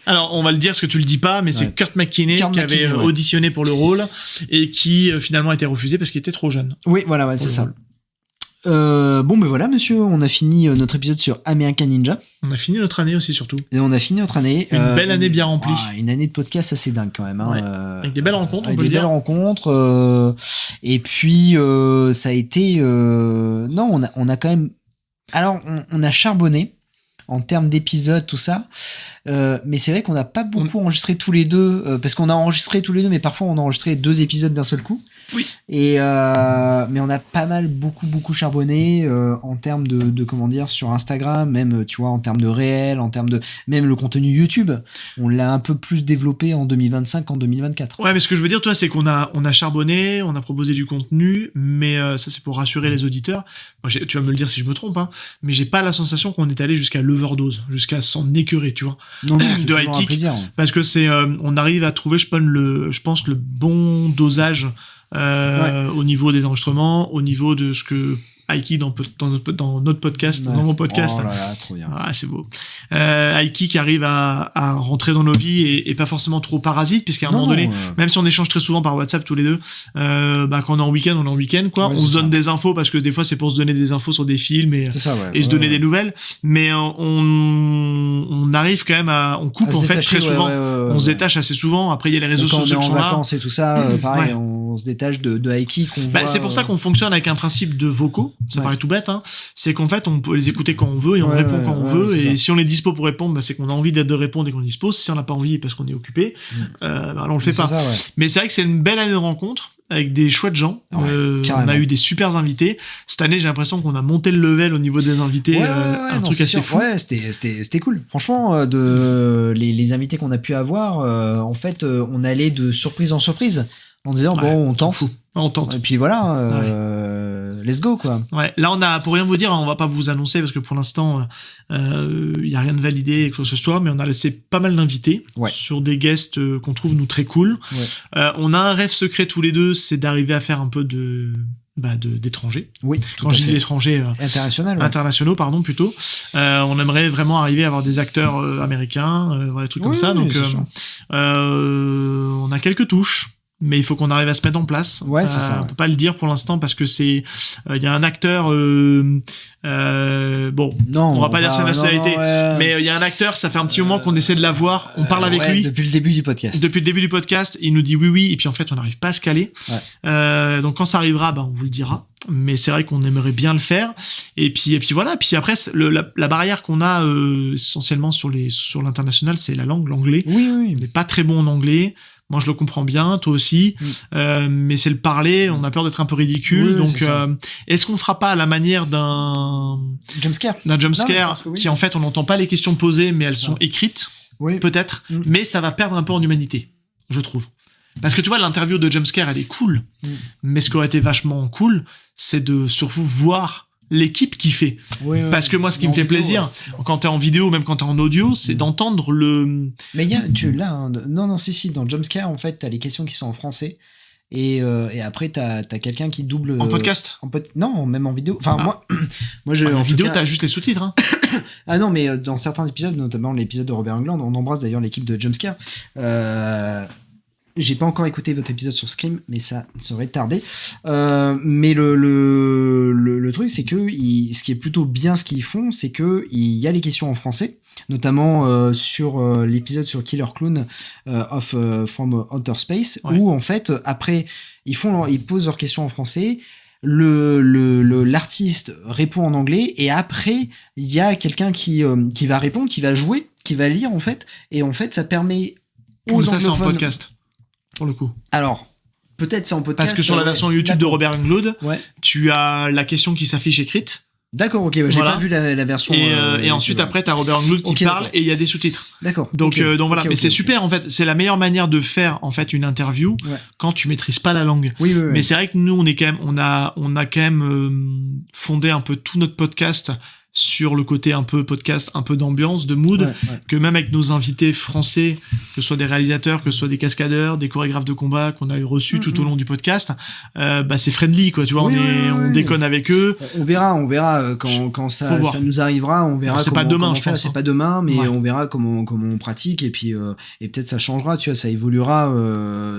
Alors, on va le dire parce que tu le dis pas, mais c'est Kurt McKinney qui avait auditionné pour le rôle et qui finalement a été refusé parce qu'il était trop jeune. Oui, voilà, c'est ça. Bon, ben voilà, monsieur, on a fini notre épisode sur American Ninja. On a fini notre année aussi, surtout. Et on a fini notre année. Une belle année bien remplie. Une année de podcast assez dingue, quand même. Hein. Avec des belles rencontres, on peut le dire. Avec des belles rencontres. Et puis, ça a été... Non, on a quand même... Alors, on a charbonné. en termes d'épisodes, tout ça. Mais c'est vrai qu'on n'a pas beaucoup enregistré tous les deux, parce qu'on a enregistré tous les deux, mais parfois on a enregistré 2 épisodes d'un seul coup. Oui. Et mais on a pas mal beaucoup charbonné en termes de comment dire, sur Instagram, même tu vois, en termes de réel, en termes de même le contenu YouTube, on l'a un peu plus développé en 2025 qu'en 2024. Ouais, mais ce que je veux dire, toi, c'est qu'on a charbonné, on a proposé du contenu, mais ça c'est pour rassurer les auditeurs. Moi, tu vas me le dire si je me trompe, hein, mais j'ai pas la sensation qu'on est allé jusqu'à l'overdose, jusqu'à s'en écœurer, tu vois. Non, c'est de toujours un plaisir. Parce que c'est, on arrive à trouver, je pense, le bon dosage au niveau des enregistrements, au niveau de ce que Aiki dans notre podcast, dans mon podcast. Oh là là, trop bien. Ah, c'est beau. Aiki qui arrive à rentrer dans nos vies et pas forcément trop parasite, puisqu'à un moment donné, même si on échange très souvent par WhatsApp tous les deux, quand on est en week-end, on est en week-end, quoi. Ouais, on se donne des infos parce que des fois c'est pour se donner des infos sur des films et se donner des nouvelles. Mais on arrive quand même on coupe en fait très souvent. On se détache assez souvent. Après il y a les réseaux sociaux qui sont là. En vacances et tout ça, pareil, on se détache de Aiki qu'on voit. C'est pour ça qu'on fonctionne avec un principe de vocaux. Ça paraît tout bête, hein. C'est qu'en fait, on peut les écouter quand on veut et on répond quand on veut. Et si on est dispo pour répondre, c'est qu'on a envie de répondre et qu'on est dispo. Si on n'a pas envie parce qu'on est occupé, on le fait pas. Ça, mais c'est vrai que c'est une belle année de rencontre avec des chouettes gens. On a eu des super invités. Cette année, j'ai l'impression qu'on a monté le level au niveau des invités. Un truc assez fou. Ouais, c'était cool. Franchement, les invités qu'on a pu avoir, en fait, on allait de surprise en surprise en disant on tente. On tente. Et puis voilà, let's go, quoi. Ouais. Là, pour rien vous dire, on va pas vous annoncer parce que pour l'instant, y a rien de validé quoi que ce soit, mais on a laissé pas mal d'invités sur des guests qu'on trouve nous très cool. Ouais. On a un rêve secret tous les deux, c'est d'arriver à faire un peu d'étrangers. Oui. Quand je dis d'étrangers, internationaux, pardon, plutôt. On aimerait vraiment arriver à avoir des acteurs américains, des trucs comme ça. Donc, on a quelques touches. Mais il faut qu'on arrive à se mettre en place. Ouais, c'est ça. On peut pas le dire pour l'instant parce que c'est, il y a un acteur, on va pas dire sa nationalité, mais il y a un acteur, ça fait un petit moment qu'on essaie de l'avoir, on parle avec lui. Depuis le début du podcast. Il nous dit oui, et puis en fait, on n'arrive pas à se caler. Ouais. Donc quand ça arrivera, on vous le dira. Mais c'est vrai qu'on aimerait bien le faire. Et puis voilà. Puis après, la barrière qu'on a, essentiellement sur l'international, c'est la langue, l'anglais. Oui. On n'est pas très bon en anglais. Moi, je le comprends bien, toi aussi, mais c'est le parler, on a peur d'être un peu ridicule, donc est-ce qu'on fera pas à la manière d'un jumpscare qui en fait on n'entend pas les questions posées, mais elles sont écrites, peut-être, mais ça va perdre un peu en humanité, je trouve. Parce que tu vois, l'interview de jumpscare, elle est cool, mais ce qui aurait été vachement cool, c'est de surtout voir l'équipe qui fait. Parce que moi, ce qui me fait plaisir, quand t'es en vidéo, même quand t'es en audio, c'est d'entendre le... Mais si, dans Jumpscare, en fait, t'as les questions qui sont en français, et après, t'as quelqu'un qui double... En podcast Non, même en vidéo. Enfin, moi, en vidéo, t'as juste les sous-titres, hein. Ah non, mais dans certains épisodes, notamment l'épisode de Robert Englund, on embrasse d'ailleurs l'équipe de Jumpscare, j'ai pas encore écouté votre épisode sur Scream, mais ça serait tardé. Mais le truc, c'est que ce qui est plutôt bien ce qu'ils font, c'est que il y a les questions en français, notamment sur l'épisode sur Killer Clown from Outer Space, où en fait après ils posent leurs questions en français. L'artiste répond en anglais et après il y a quelqu'un qui va répondre, qui va jouer, qui va lire en fait, et en fait ça permet aux anglophones. Ça c'est en podcast. Pour le coup. Alors, peut-être c'est en podcast. Parce que sur la version YouTube de Robert Englund, tu as la question qui s'affiche écrite. D'accord, ok, j'ai pas vu la version. Et ensuite, après, t'as Robert Englund qui parle et il y a des sous-titres. D'accord. Donc voilà. Mais c'est super, en fait. C'est la meilleure manière de faire, en fait, une interview quand tu maîtrises pas la langue. Oui. Mais c'est vrai que nous, on a quand même fondé un peu tout notre podcast sur le côté un peu podcast, un peu d'ambiance, de mood, que même avec nos invités français, que ce soit des réalisateurs, que ce soit des cascadeurs, des chorégraphes de combat qu'on a reçus tout au long du podcast, c'est friendly, quoi, tu vois, on déconne avec eux. On verra quand ça nous arrivera, on verra. C'est pas demain, je pense. C'est pas demain, mais on verra comment on pratique, et puis et peut-être ça changera, tu vois, ça évoluera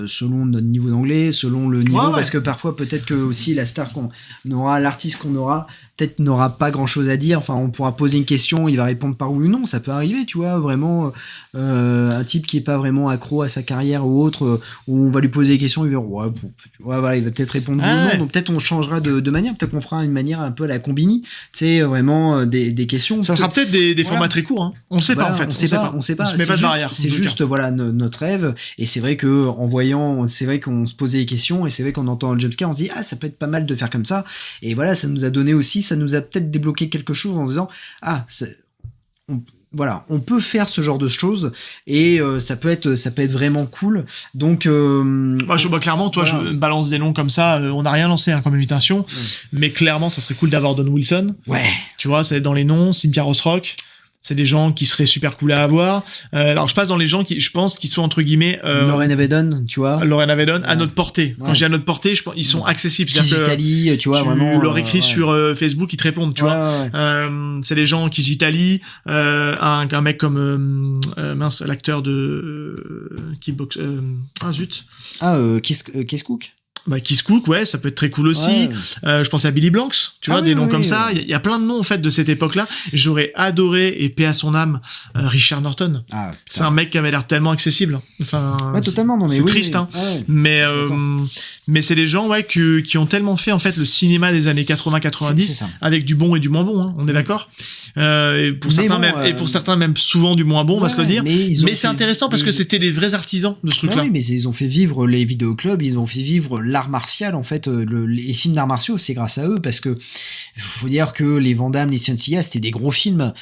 selon notre niveau d'anglais, selon le niveau, parce que parfois peut-être que aussi la star qu'on aura, l'artiste qu'on aura, peut-être n'aura pas grand-chose à dire. Enfin, on pourra poser une question, il va répondre par oui ou non. Ça peut arriver, tu vois, vraiment. Un type qui est pas vraiment accro à sa carrière ou autre, où on va lui poser des questions, il va voilà, il va peut-être répondre oui ou non. Donc peut-être on changera de manière, peut-être qu'on fera une manière un peu à la Combini, tu sais, vraiment des questions. Ça sera peut-être des formats très courts, hein. On sait pas en fait. On sait pas. On se met pas de barrière. C'est juste voilà notre rêve. Et c'est vrai que en voyant, c'est vrai qu'on se posait des questions et c'est vrai qu'en entendant le jumpscare, on se dit ça peut être pas mal de faire comme ça. Et voilà, ça nous a donné aussi, ça nous a peut-être débloqué quelque chose en se disant voilà, on peut faire ce genre de choses et ça peut être vraiment cool. Donc clairement, toi, voilà. Je balance des noms comme ça, on n'a rien lancé comme invitation, mais clairement, ça serait cool d'avoir Don Wilson. Ouais. Tu vois, c'est dans les noms, Cynthia Rothrock. C'est des gens qui seraient super cool à avoir. Alors je passe dans les gens qui, je pense, qui sont entre guillemets Lauren Avedon, tu vois. Lauren Avedon à notre portée. Quand j'ai à notre portée, je pense ils sont accessibles. Italie, tu vois, vraiment. Tu leur écris sur Facebook, ils te répondent, tu vois. C'est des gens qui Italie, un mec comme l'acteur de Kickbox. Kiss Cook. Kiss Cook, ouais, ça peut être très cool aussi. Ouais. Je pense à Billy Blanks, tu vois, des noms comme ça. Il y a plein de noms, en fait, de cette époque-là. J'aurais adoré, et paix à son âme, Richard Norton. C'est un mec qui avait l'air tellement accessible. Enfin, totalement, non, mais c'est triste, hein. Mais c'est des gens, qui ont tellement fait, en fait, le cinéma des années 80-90, avec du bon et du moins bon, hein. On est d'accord? Et pour certains, même souvent du moins bon, on va se le dire. Mais c'est intéressant parce que c'était les vrais artisans de ce truc-là. Oui, mais ils ont fait vivre les vidéoclubs, ils ont fait vivre l'art martial, en fait, les films d'arts martiaux, c'est grâce à eux, parce que faut dire que les Van Damme, les Sean c'était des gros films,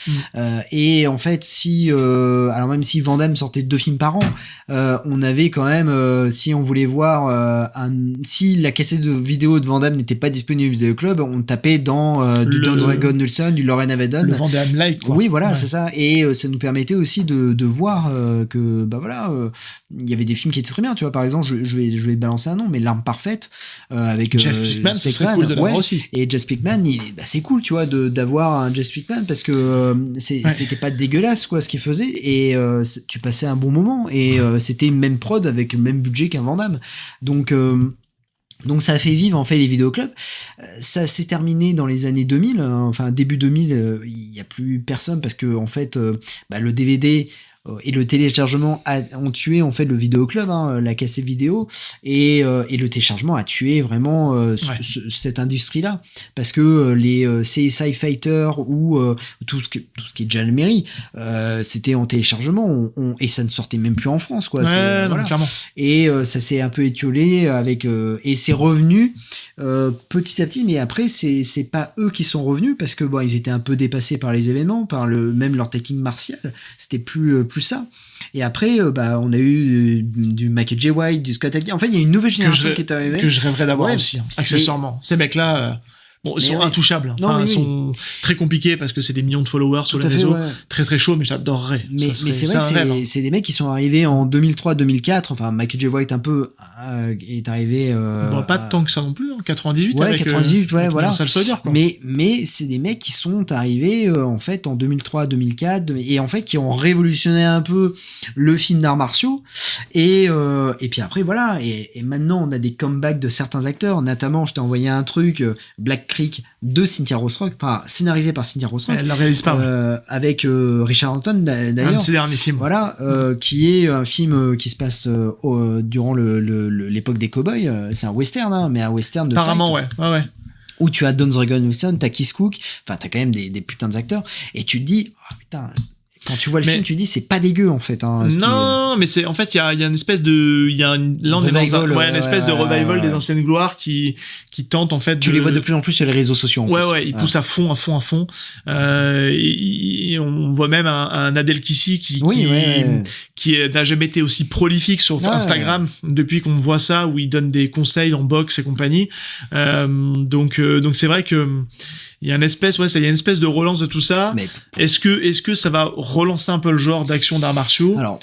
et en fait, alors même si Van Damme sortait 2 films par an, on avait quand même, si on voulait voir si la cassette de vidéo de Van Damme n'était pas disponible au vidéoclub, on tapait dans du Don Dragon Wilson, du Lauren Avedon, le Van Damme like, quoi. Oui, voilà, c'est ça, et ça nous permettait aussi de voir que il y avait des films qui étaient très bien, tu vois. Par exemple, je vais balancer un nom, mais L'Arme Parfaite, avec Jeff Pickman, ça serait cool de l'avoir aussi. Et Jeff Pickman, c'est cool, tu vois, d'avoir un Jeff Pickman, parce que c'était pas dégueulasse, quoi, ce qu'il faisait, et tu passais un bon moment, et c'était une même prod avec le même budget qu'un Van Damme. Donc ça a fait vivre en fait les vidéoclubs. Ça s'est terminé dans les années 2000, enfin début 2000, il y a plus personne, parce que en fait le DVD et le téléchargement ont tué en fait le vidéoclub, la cassette vidéo, et le téléchargement a tué vraiment cette industrie-là, parce que les CSI Fighter ou tout ce qui est John Merry, c'était en téléchargement, et ça ne sortait même plus en France, quoi. Voilà. Clairement. Et ça s'est un peu étiolé avec et c'est revenu petit à petit, mais après c'est pas eux qui sont revenus, parce que ils étaient un peu dépassés par les événements, par même leur technique martiale, c'était plus ça. Et après on a eu du Michael J. White, du Scott Adkins. En fait, il y a une nouvelle génération qui est arrivée, que je rêverais d'avoir aussi, accessoirement. Ces mecs-là ils sont intouchables. Ils sont très compliqués parce que c'est des millions de followers sur les réseaux. Très très chaud, mais j'adorerais. Mais c'est vrai que c'est des mecs qui sont arrivés en 2003-2004. Enfin, Michael J. White est arrivé. Pas tant que ça non plus, en 98. Ouais, 98, voilà. Ça le Soldier, quoi. Mais c'est des mecs qui sont arrivés en fait en 2003-2004 et en fait qui ont révolutionné un peu le film d'arts martiaux. Et puis après, voilà. Et maintenant, on a des comebacks de certains acteurs. Notamment, je t'ai envoyé un truc, Black Creek de Cynthia Rothrock, scénarisé par Cynthia Rothrock. Elle la réalise pas. Avec Richard Norton, d'ailleurs. Un de ses derniers films. Voilà, qui est un film qui se passe durant l'époque des cowboys. C'est un western, mais un western de apparemment, fight. Ouais. Où tu as Don Dragon Wilson, t'as Kiss Cook, enfin t'as quand même des putains d'acteurs, et tu te dis, oh putain. Quand tu vois le film, tu dis c'est pas dégueu en fait. Non, mais c'est en fait il y a une espèce de là on est dans une espèce de revival des anciennes gloires qui tente en fait. Tu les vois de plus en plus sur les réseaux sociaux. Ils poussent à fond. Et on voit même un Adel Kissi qui n'a jamais été aussi prolifique sur Instagram depuis qu'on voit ça, où il donne des conseils en boxe et compagnie. Donc c'est vrai que il y a une espèce de relance de tout ça. Mais est-ce que ça va relancer un peu le genre d'action d'arts martiaux? Alors,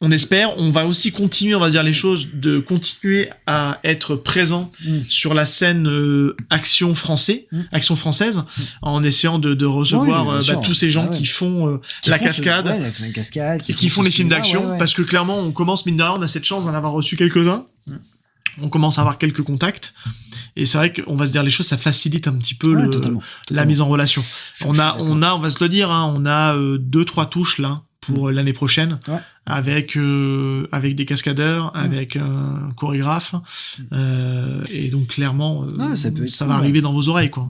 on espère. On va aussi continuer, on va dire les choses, de continuer à être présent sur la scène action française, en essayant de recevoir tous ces gens qui font la cascade, et qui font les films d'action, parce que clairement, on commence, mine de rien, on a cette chance d'en avoir reçu quelques-uns. On commence à avoir quelques contacts. Et c'est vrai qu'on va se dire les choses, ça facilite un petit peu totalement. la mise en relation. On va se le dire, hein, on a 2-3 touches là pour l'année prochaine, avec des cascadeurs, avec un chorégraphe, et donc clairement, ça va arriver dans vos oreilles, quoi.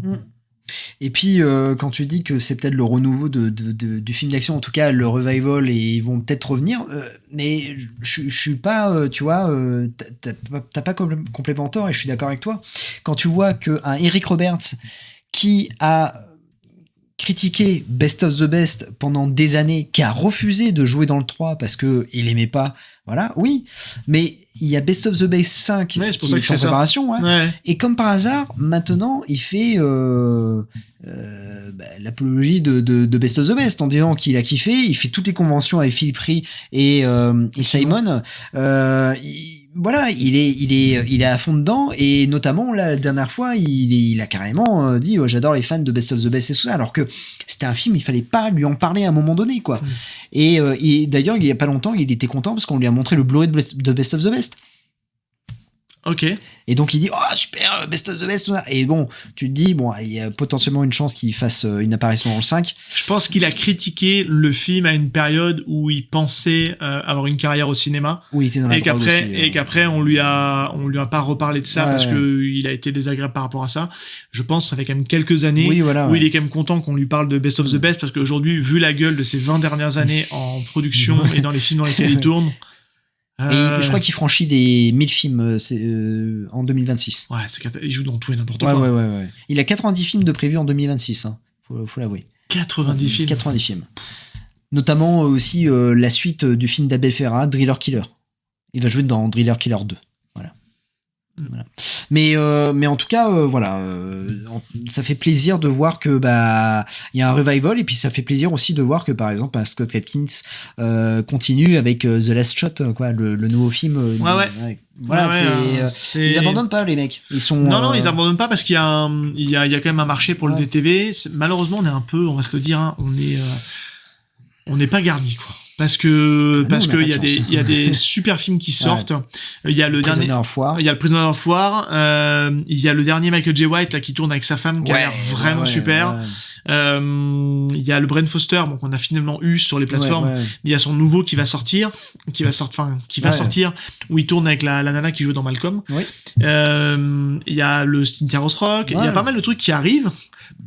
Et puis quand tu dis que c'est peut-être le renouveau du film d'action, en tout cas le revival, et ils vont peut-être revenir, mais je suis pas, tu vois, t'as pas complètement tort, et je suis d'accord avec toi. Quand tu vois qu'un Eric Roberts qui a critiqué Best of the Best pendant des années, qui a refusé de jouer dans le 3 parce que il aimait pas, voilà, oui, mais il y a Best of the Best 5 qui est en préparation, et comme par hasard, maintenant, il fait l'apologie de Best of the Best en disant qu'il a kiffé, il fait toutes les conventions avec Philippe Rey et Simon, voilà, il est à fond dedans, et notamment la dernière fois il a carrément dit j'adore les fans de Best of the Best et tout ça, alors que c'était un film, il fallait pas lui en parler à un moment donné, quoi. Et d'ailleurs il y a pas longtemps il était content parce qu'on lui a montré le Blu-ray de Best of the Best. Ok. Et donc il dit super, Best of the Best, tout ça. Et bon, tu te dis il y a potentiellement une chance qu'il fasse une apparition dans le 5. Je pense qu'il a critiqué le film à une période où il pensait avoir une carrière au cinéma. Où il était dans la drogue aussi, et qu'après on lui a pas reparlé de ça parce que il a été désagréable par rapport à ça. Je pense que ça fait quand même quelques années où il est quand même content qu'on lui parle de Best of the Best, parce qu'aujourd'hui, vu la gueule de ces 20 dernières années en production et dans les films dans lesquels il tourne, et je crois qu'il franchit les 1000 films en 2026. Ouais, il joue dans tout et n'importe quoi. Ouais. Il a 90 films de prévus en 2026, hein. Faut l'avouer. 90 films. 90 films. Notamment aussi la suite du film d'Abel Ferrara, Driller Killer. Il va jouer dans Driller Killer 2. Voilà. Mais en tout cas ça fait plaisir de voir que il y a un revival, et puis ça fait plaisir aussi de voir que par exemple Scott Adkins continue avec The Last Shot, quoi, le nouveau film. Ils abandonnent pas, les mecs. Ils sont non, ils abandonnent pas, parce qu'il y a quand même un marché pour le DTV. Malheureusement, on est un peu, on va se le dire, hein, on n'est pas garni, quoi. Parce que il y a des super films qui sortent. Il y a le dernier, il y a le Prisoner of War, il y a le dernier Michael J. White là qui tourne avec sa femme, qui a l'air vraiment super. Il y a le Bren Foster, bon, qu'on a finalement eu sur les plateformes. Il y a son nouveau qui va sortir, où il tourne avec la nana qui joue dans Malcolm. Il y a le Cynthia Ross Rock. Il y a pas mal de trucs qui arrivent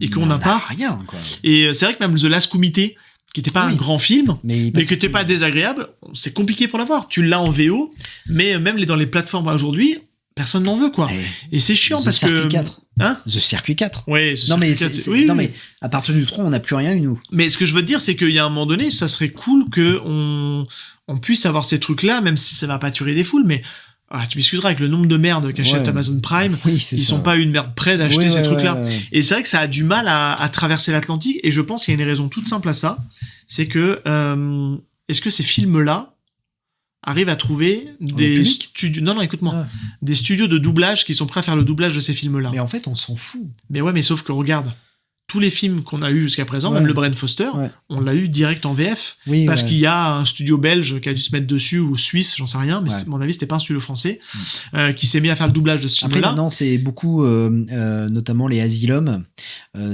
et qu'on n'a pas. Rien, quoi. Et c'est vrai que même The Last Comité, qui était pas un grand film, mais qui était pas désagréable, c'est compliqué pour l'avoir. Tu l'as en VO, mais même dans les plateformes aujourd'hui, personne n'en veut, quoi. Et c'est chiant parce que... 4. Hein? The Circuit 4. Ouais, non, mais à partir du 3, on n'a plus rien, nous. Mais ce que je veux dire, c'est qu'il y a un moment donné, ça serait cool que on puisse avoir ces trucs-là, même si ça va pas tuer des foules, mais... tu m'excuseras, avec le nombre de merdes qu'achète Amazon Prime, ils sont pas une merde près d'acheter ces trucs-là. Et c'est vrai que ça a du mal à traverser l'Atlantique, et je pense qu'il y a une raison toute simple à ça, c'est que est-ce que ces films-là arrivent à trouver des studios... Non, écoute-moi. Des studios de doublage qui sont prêts à faire le doublage de ces films-là. Mais en fait, on s'en fout. Mais sauf que regarde, tous les films qu'on a eu jusqu'à présent, même le Bren Foster, on l'a eu direct en VF, parce qu'il y a un studio belge qui a dû se mettre dessus, ou suisse, j'en sais rien, mais à mon avis c'était pas un studio français, qui s'est mis à faire le doublage de ce film-là. Après maintenant c'est beaucoup, notamment les Asylum,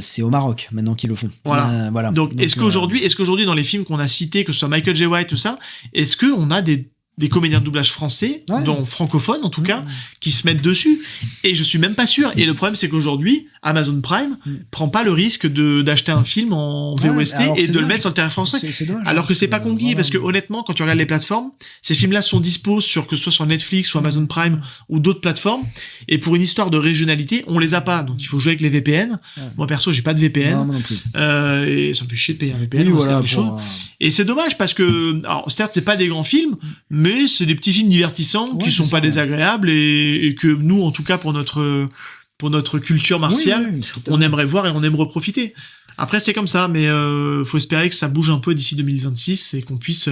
c'est au Maroc maintenant qu'ils le font. Voilà. Donc est-ce qu'aujourd'hui dans les films qu'on a cités, que ce soit Michael J. White, tout ça, est-ce qu'on a des comédiens de doublage français, dont francophones en tout cas, qui se mettent dessus? Et je suis même pas sûr. Et le problème, c'est qu'aujourd'hui, Amazon Prime prend pas le risque d'acheter un film en VOST et de le mettre sur le terrain français. C'est dommage, alors que c'est pas compliqué, parce que honnêtement, quand tu regardes les plateformes, ces films-là sont dispos que ce soit sur Netflix ou Amazon Prime ou d'autres plateformes. Et pour une histoire de régionalité, on les a pas. Donc il faut jouer avec les VPN. Moi perso, j'ai pas de VPN. Non, non plus. Et ça me fait chier de payer un VPN. Et c'est dommage, parce que, alors certes, c'est pas des grands films, mais c'est des petits films divertissants qui sont pas désagréables, et que nous, en tout cas, pour notre culture martiale, on aimerait voir et on aimerait profiter. Après, c'est comme ça, mais faut espérer que ça bouge un peu d'ici 2026 et qu'on puisse,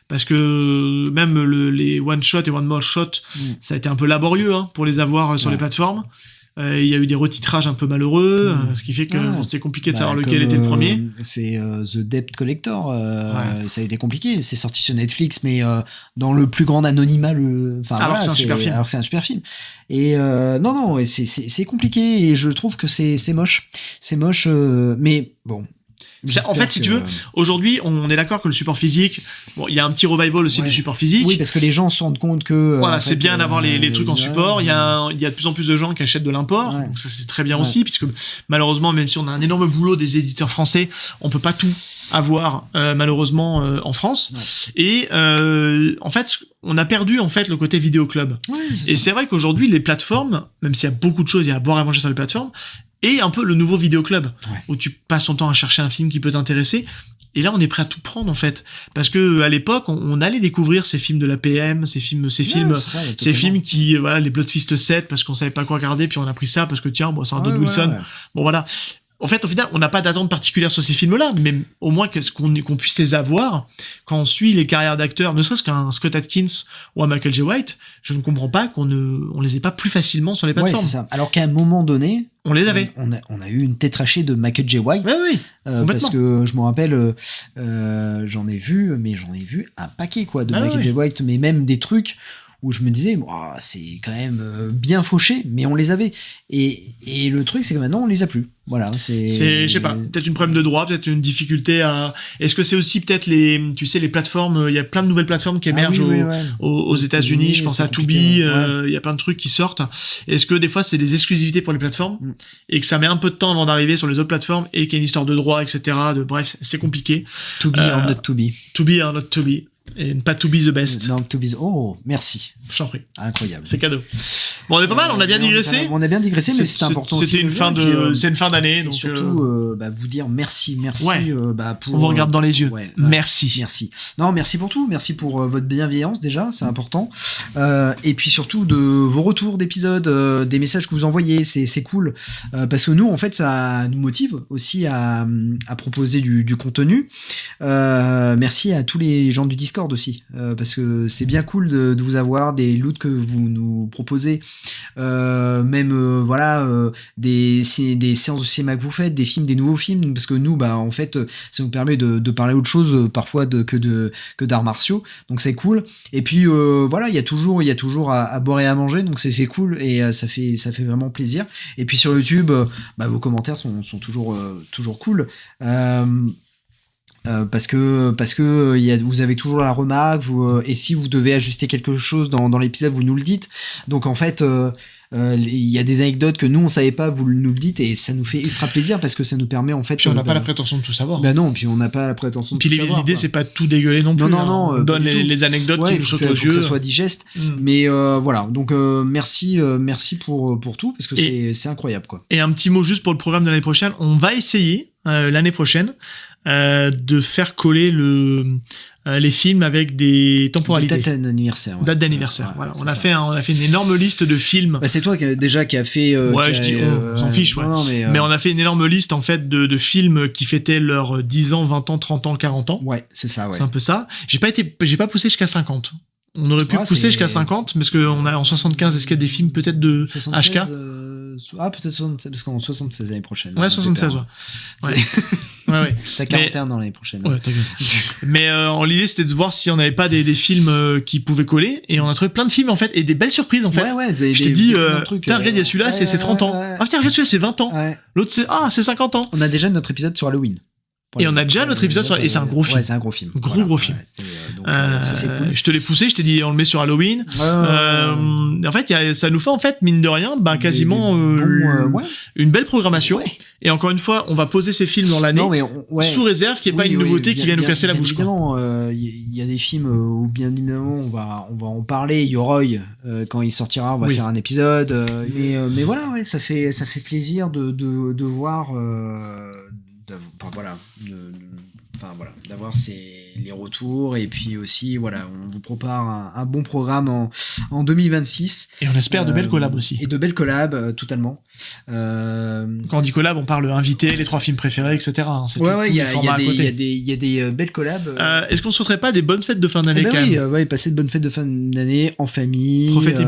parce que même les one shot et one more shot, ça a été un peu laborieux pour les avoir sur les plateformes. Il y a eu des retitrages un peu malheureux, ce qui fait que c'était compliqué de savoir lequel était le premier. C'est The Debt Collector, ça a été compliqué. C'est sorti sur Netflix, mais dans le plus grand anonymat. Alors que c'est un super film. Alors que c'est un super film. Et non, et c'est compliqué et je trouve que c'est moche. C'est moche, mais bon. En fait, si tu veux, aujourd'hui, on est d'accord que le support physique, bon, il y a un petit revival aussi du support physique. Oui, parce que les gens se rendent compte que voilà, c'est bien d'avoir les trucs en support. Il y a de plus en plus de gens qui achètent de l'import, donc ça c'est très bien aussi, puisque malheureusement, même si on a un énorme boulot des éditeurs français, on peut pas tout avoir malheureusement en France. Et en fait, on a perdu en fait le côté vidéo club. Et c'est vrai qu'aujourd'hui, les plateformes, même s'il y a beaucoup de choses, il y a à boire et à manger sur les plateformes. Et un peu le nouveau vidéoclub, où tu passes ton temps à chercher un film qui peut t'intéresser. Et là, on est prêt à tout prendre, en fait. Parce que, à l'époque, on allait découvrir ces films de la PM, ces films qui, voilà, les Bloodfist 7, parce qu'on savait pas quoi regarder, puis on a pris ça, parce que tiens, bon, c'est un Don Wilson. Bon, voilà. En fait, au final, on n'a pas d'attente particulière sur ces films-là, mais au moins qu'on puisse les avoir quand on suit les carrières d'acteurs, ne serait-ce qu'un Scott Adkins ou un Michael J. White, je ne comprends pas qu'on les ait pas plus facilement sur les plateformes. Ouais, c'est ça. Alors qu'à un moment donné, on les avait. On a eu une tête trachée de Michael J. White. Parce que je me rappelle, j'en ai vu un paquet, quoi, de Michael J. White, mais même des trucs où je me disais, c'est quand même bien fauché, mais on les avait. Et le truc, c'est que maintenant, on les a plus. Voilà, je sais pas, peut-être une problème de droit, peut-être une difficulté à... Est-ce que c'est aussi peut-être les plateformes, il y a plein de nouvelles plateformes qui émergent aux États-Unis, je pense à Tubi, il y a plein de trucs qui sortent. Est-ce que des fois c'est des exclusivités pour les plateformes et que ça met un peu de temps avant d'arriver sur les autres plateformes et qu'il y a une histoire de droit, etc. Bref, c'est compliqué. To be or not to be. To be or not to be. Et pas to be the best. Non, to be the... Oh, merci. J'en prie. Incroyable. C'est cadeau. Bon, on est pas mal, on a bien digressé. On a bien digressé, mais c'est important aussi. C'est une fin d'année. Donc surtout, vous dire merci. On vous regarde dans les yeux. Merci. Non, merci pour tout. Merci pour votre bienveillance, déjà. C'est important. Et puis surtout, de vos retours d'épisodes, des messages que vous envoyez. C'est cool. Parce que nous, en fait, ça nous motive aussi à proposer du contenu. Merci à tous les gens du Discord aussi. Parce que c'est bien cool de vous avoir, des loots que vous nous proposez, même des séances de cinéma que vous faites, des films, des nouveaux films, parce que nous, en fait, ça nous permet de parler autre chose parfois que d'arts martiaux, donc c'est cool. Et puis il y a toujours à boire et à manger, donc c'est cool et ça fait vraiment plaisir. Et puis sur YouTube, vos commentaires sont toujours cool. Parce que vous avez toujours la remarque, et si vous devez ajuster quelque chose dans l'épisode, vous nous le dites. Donc en fait, il y a des anecdotes que nous on savait pas, vous nous le dites, et ça nous fait ultra plaisir parce que ça nous permet en fait. Puis on n'a pas la prétention de tout savoir. Non, puis on n'a pas la prétention de tout savoir. Puis l'idée c'est pas de tout dégueuler non plus. Non. On donne les anecdotes qui nous sautent aux yeux. Que ça soit digeste. Mais voilà. Donc merci pour tout parce que c'est incroyable, quoi. Et un petit mot juste pour le programme de l'année prochaine. On va essayer l'année prochaine de faire coller les films avec des temporalités. Date d'anniversaire. Ouais. Date d'anniversaire. Voilà. On a fait une énorme liste de films. C'est toi qui a fait. On s'en fiche. Ouais. Non, mais on a fait une énorme liste en fait de films qui fêtaient leurs 10 ans, 20 ans, 30 ans, 40 ans. Ouais, c'est ça. Ouais. C'est un peu ça. J'ai pas poussé jusqu'à 50. On aurait pu pousser jusqu'à 50 parce qu'on a en 75, est-ce qu'il y a des films peut-être de 76, HK peut-être 76, parce qu'en 76 l'année prochaine. Ouais, 76, ouais. T'as 41 dans l'année prochaine. Ouais, t'as Mais l'idée c'était de voir si on n'avait pas des films qui pouvaient coller, et on a trouvé plein de films en fait, et des belles surprises en fait. Je t'ai dit, regarde, il y a celui-là, c'est 30 ans. Ah tiens, regarde celui-là, c'est 20 ans. L'autre c'est 50 ans. On a déjà notre épisode sur Halloween. Et on a déjà notre épisode sur... Et c'est un gros film. Ouais, c'est un gros film. Gros film. C'est cool. Je te l'ai poussé, je t'ai dit on le met sur Halloween. En fait, ça nous fait en fait, mine de rien, quasiment une belle programmation. Ouais. Et encore une fois, on va poser ces films dans l'année sous réserve qu'il n'y ait pas une nouveauté qui vienne nous casser la bouche. Évidemment, il y a des films où bien évidemment on va en parler. Yoroi, quand il sortira, on va faire un épisode. Mais voilà, ça fait plaisir de voir... Enfin voilà, d'avoir les retours et puis aussi voilà, on vous prépare un bon programme en 2026. Et on espère de belles collabs aussi. Et de belles collabs, totalement. Quand on dit collab, on parle invité, les 3 films préférés, etc. Hein, il y a des belles collabs. Est-ce qu'on ne souhaiterait pas des bonnes fêtes de fin d'année quand même? Passez de bonnes fêtes de fin d'année en famille. Profitez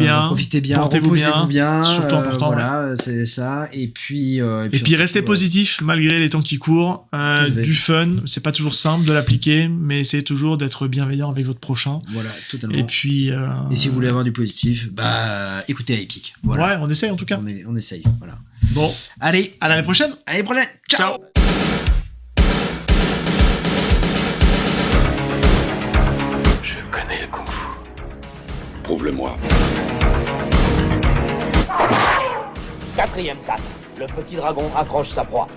bien, portez-vous bien. Surtout important. Voilà, c'est ça. Et puis restez positif malgré les temps qui courent. Du fun, c'est pas toujours simple de l'appliquer, mais essayez toujours d'être bienveillant avec votre prochain. Voilà, totalement. Et puis. Et si vous voulez avoir du positif, écoutez à Epic. Voilà. Ouais, on essaye en tout cas. On essaye. Voilà. Bon, allez, à l'année prochaine. Ciao. Je connais le kung-fu. Prouve-le-moi. 4e 4. Le petit dragon accroche sa proie.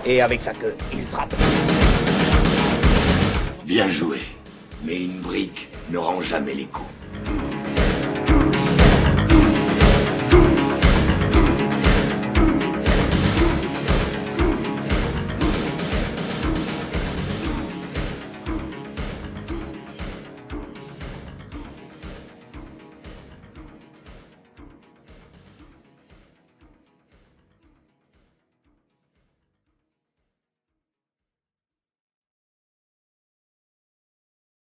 Et avec sa queue, il frappe. Bien joué. Mais une brique ne rend jamais les coups.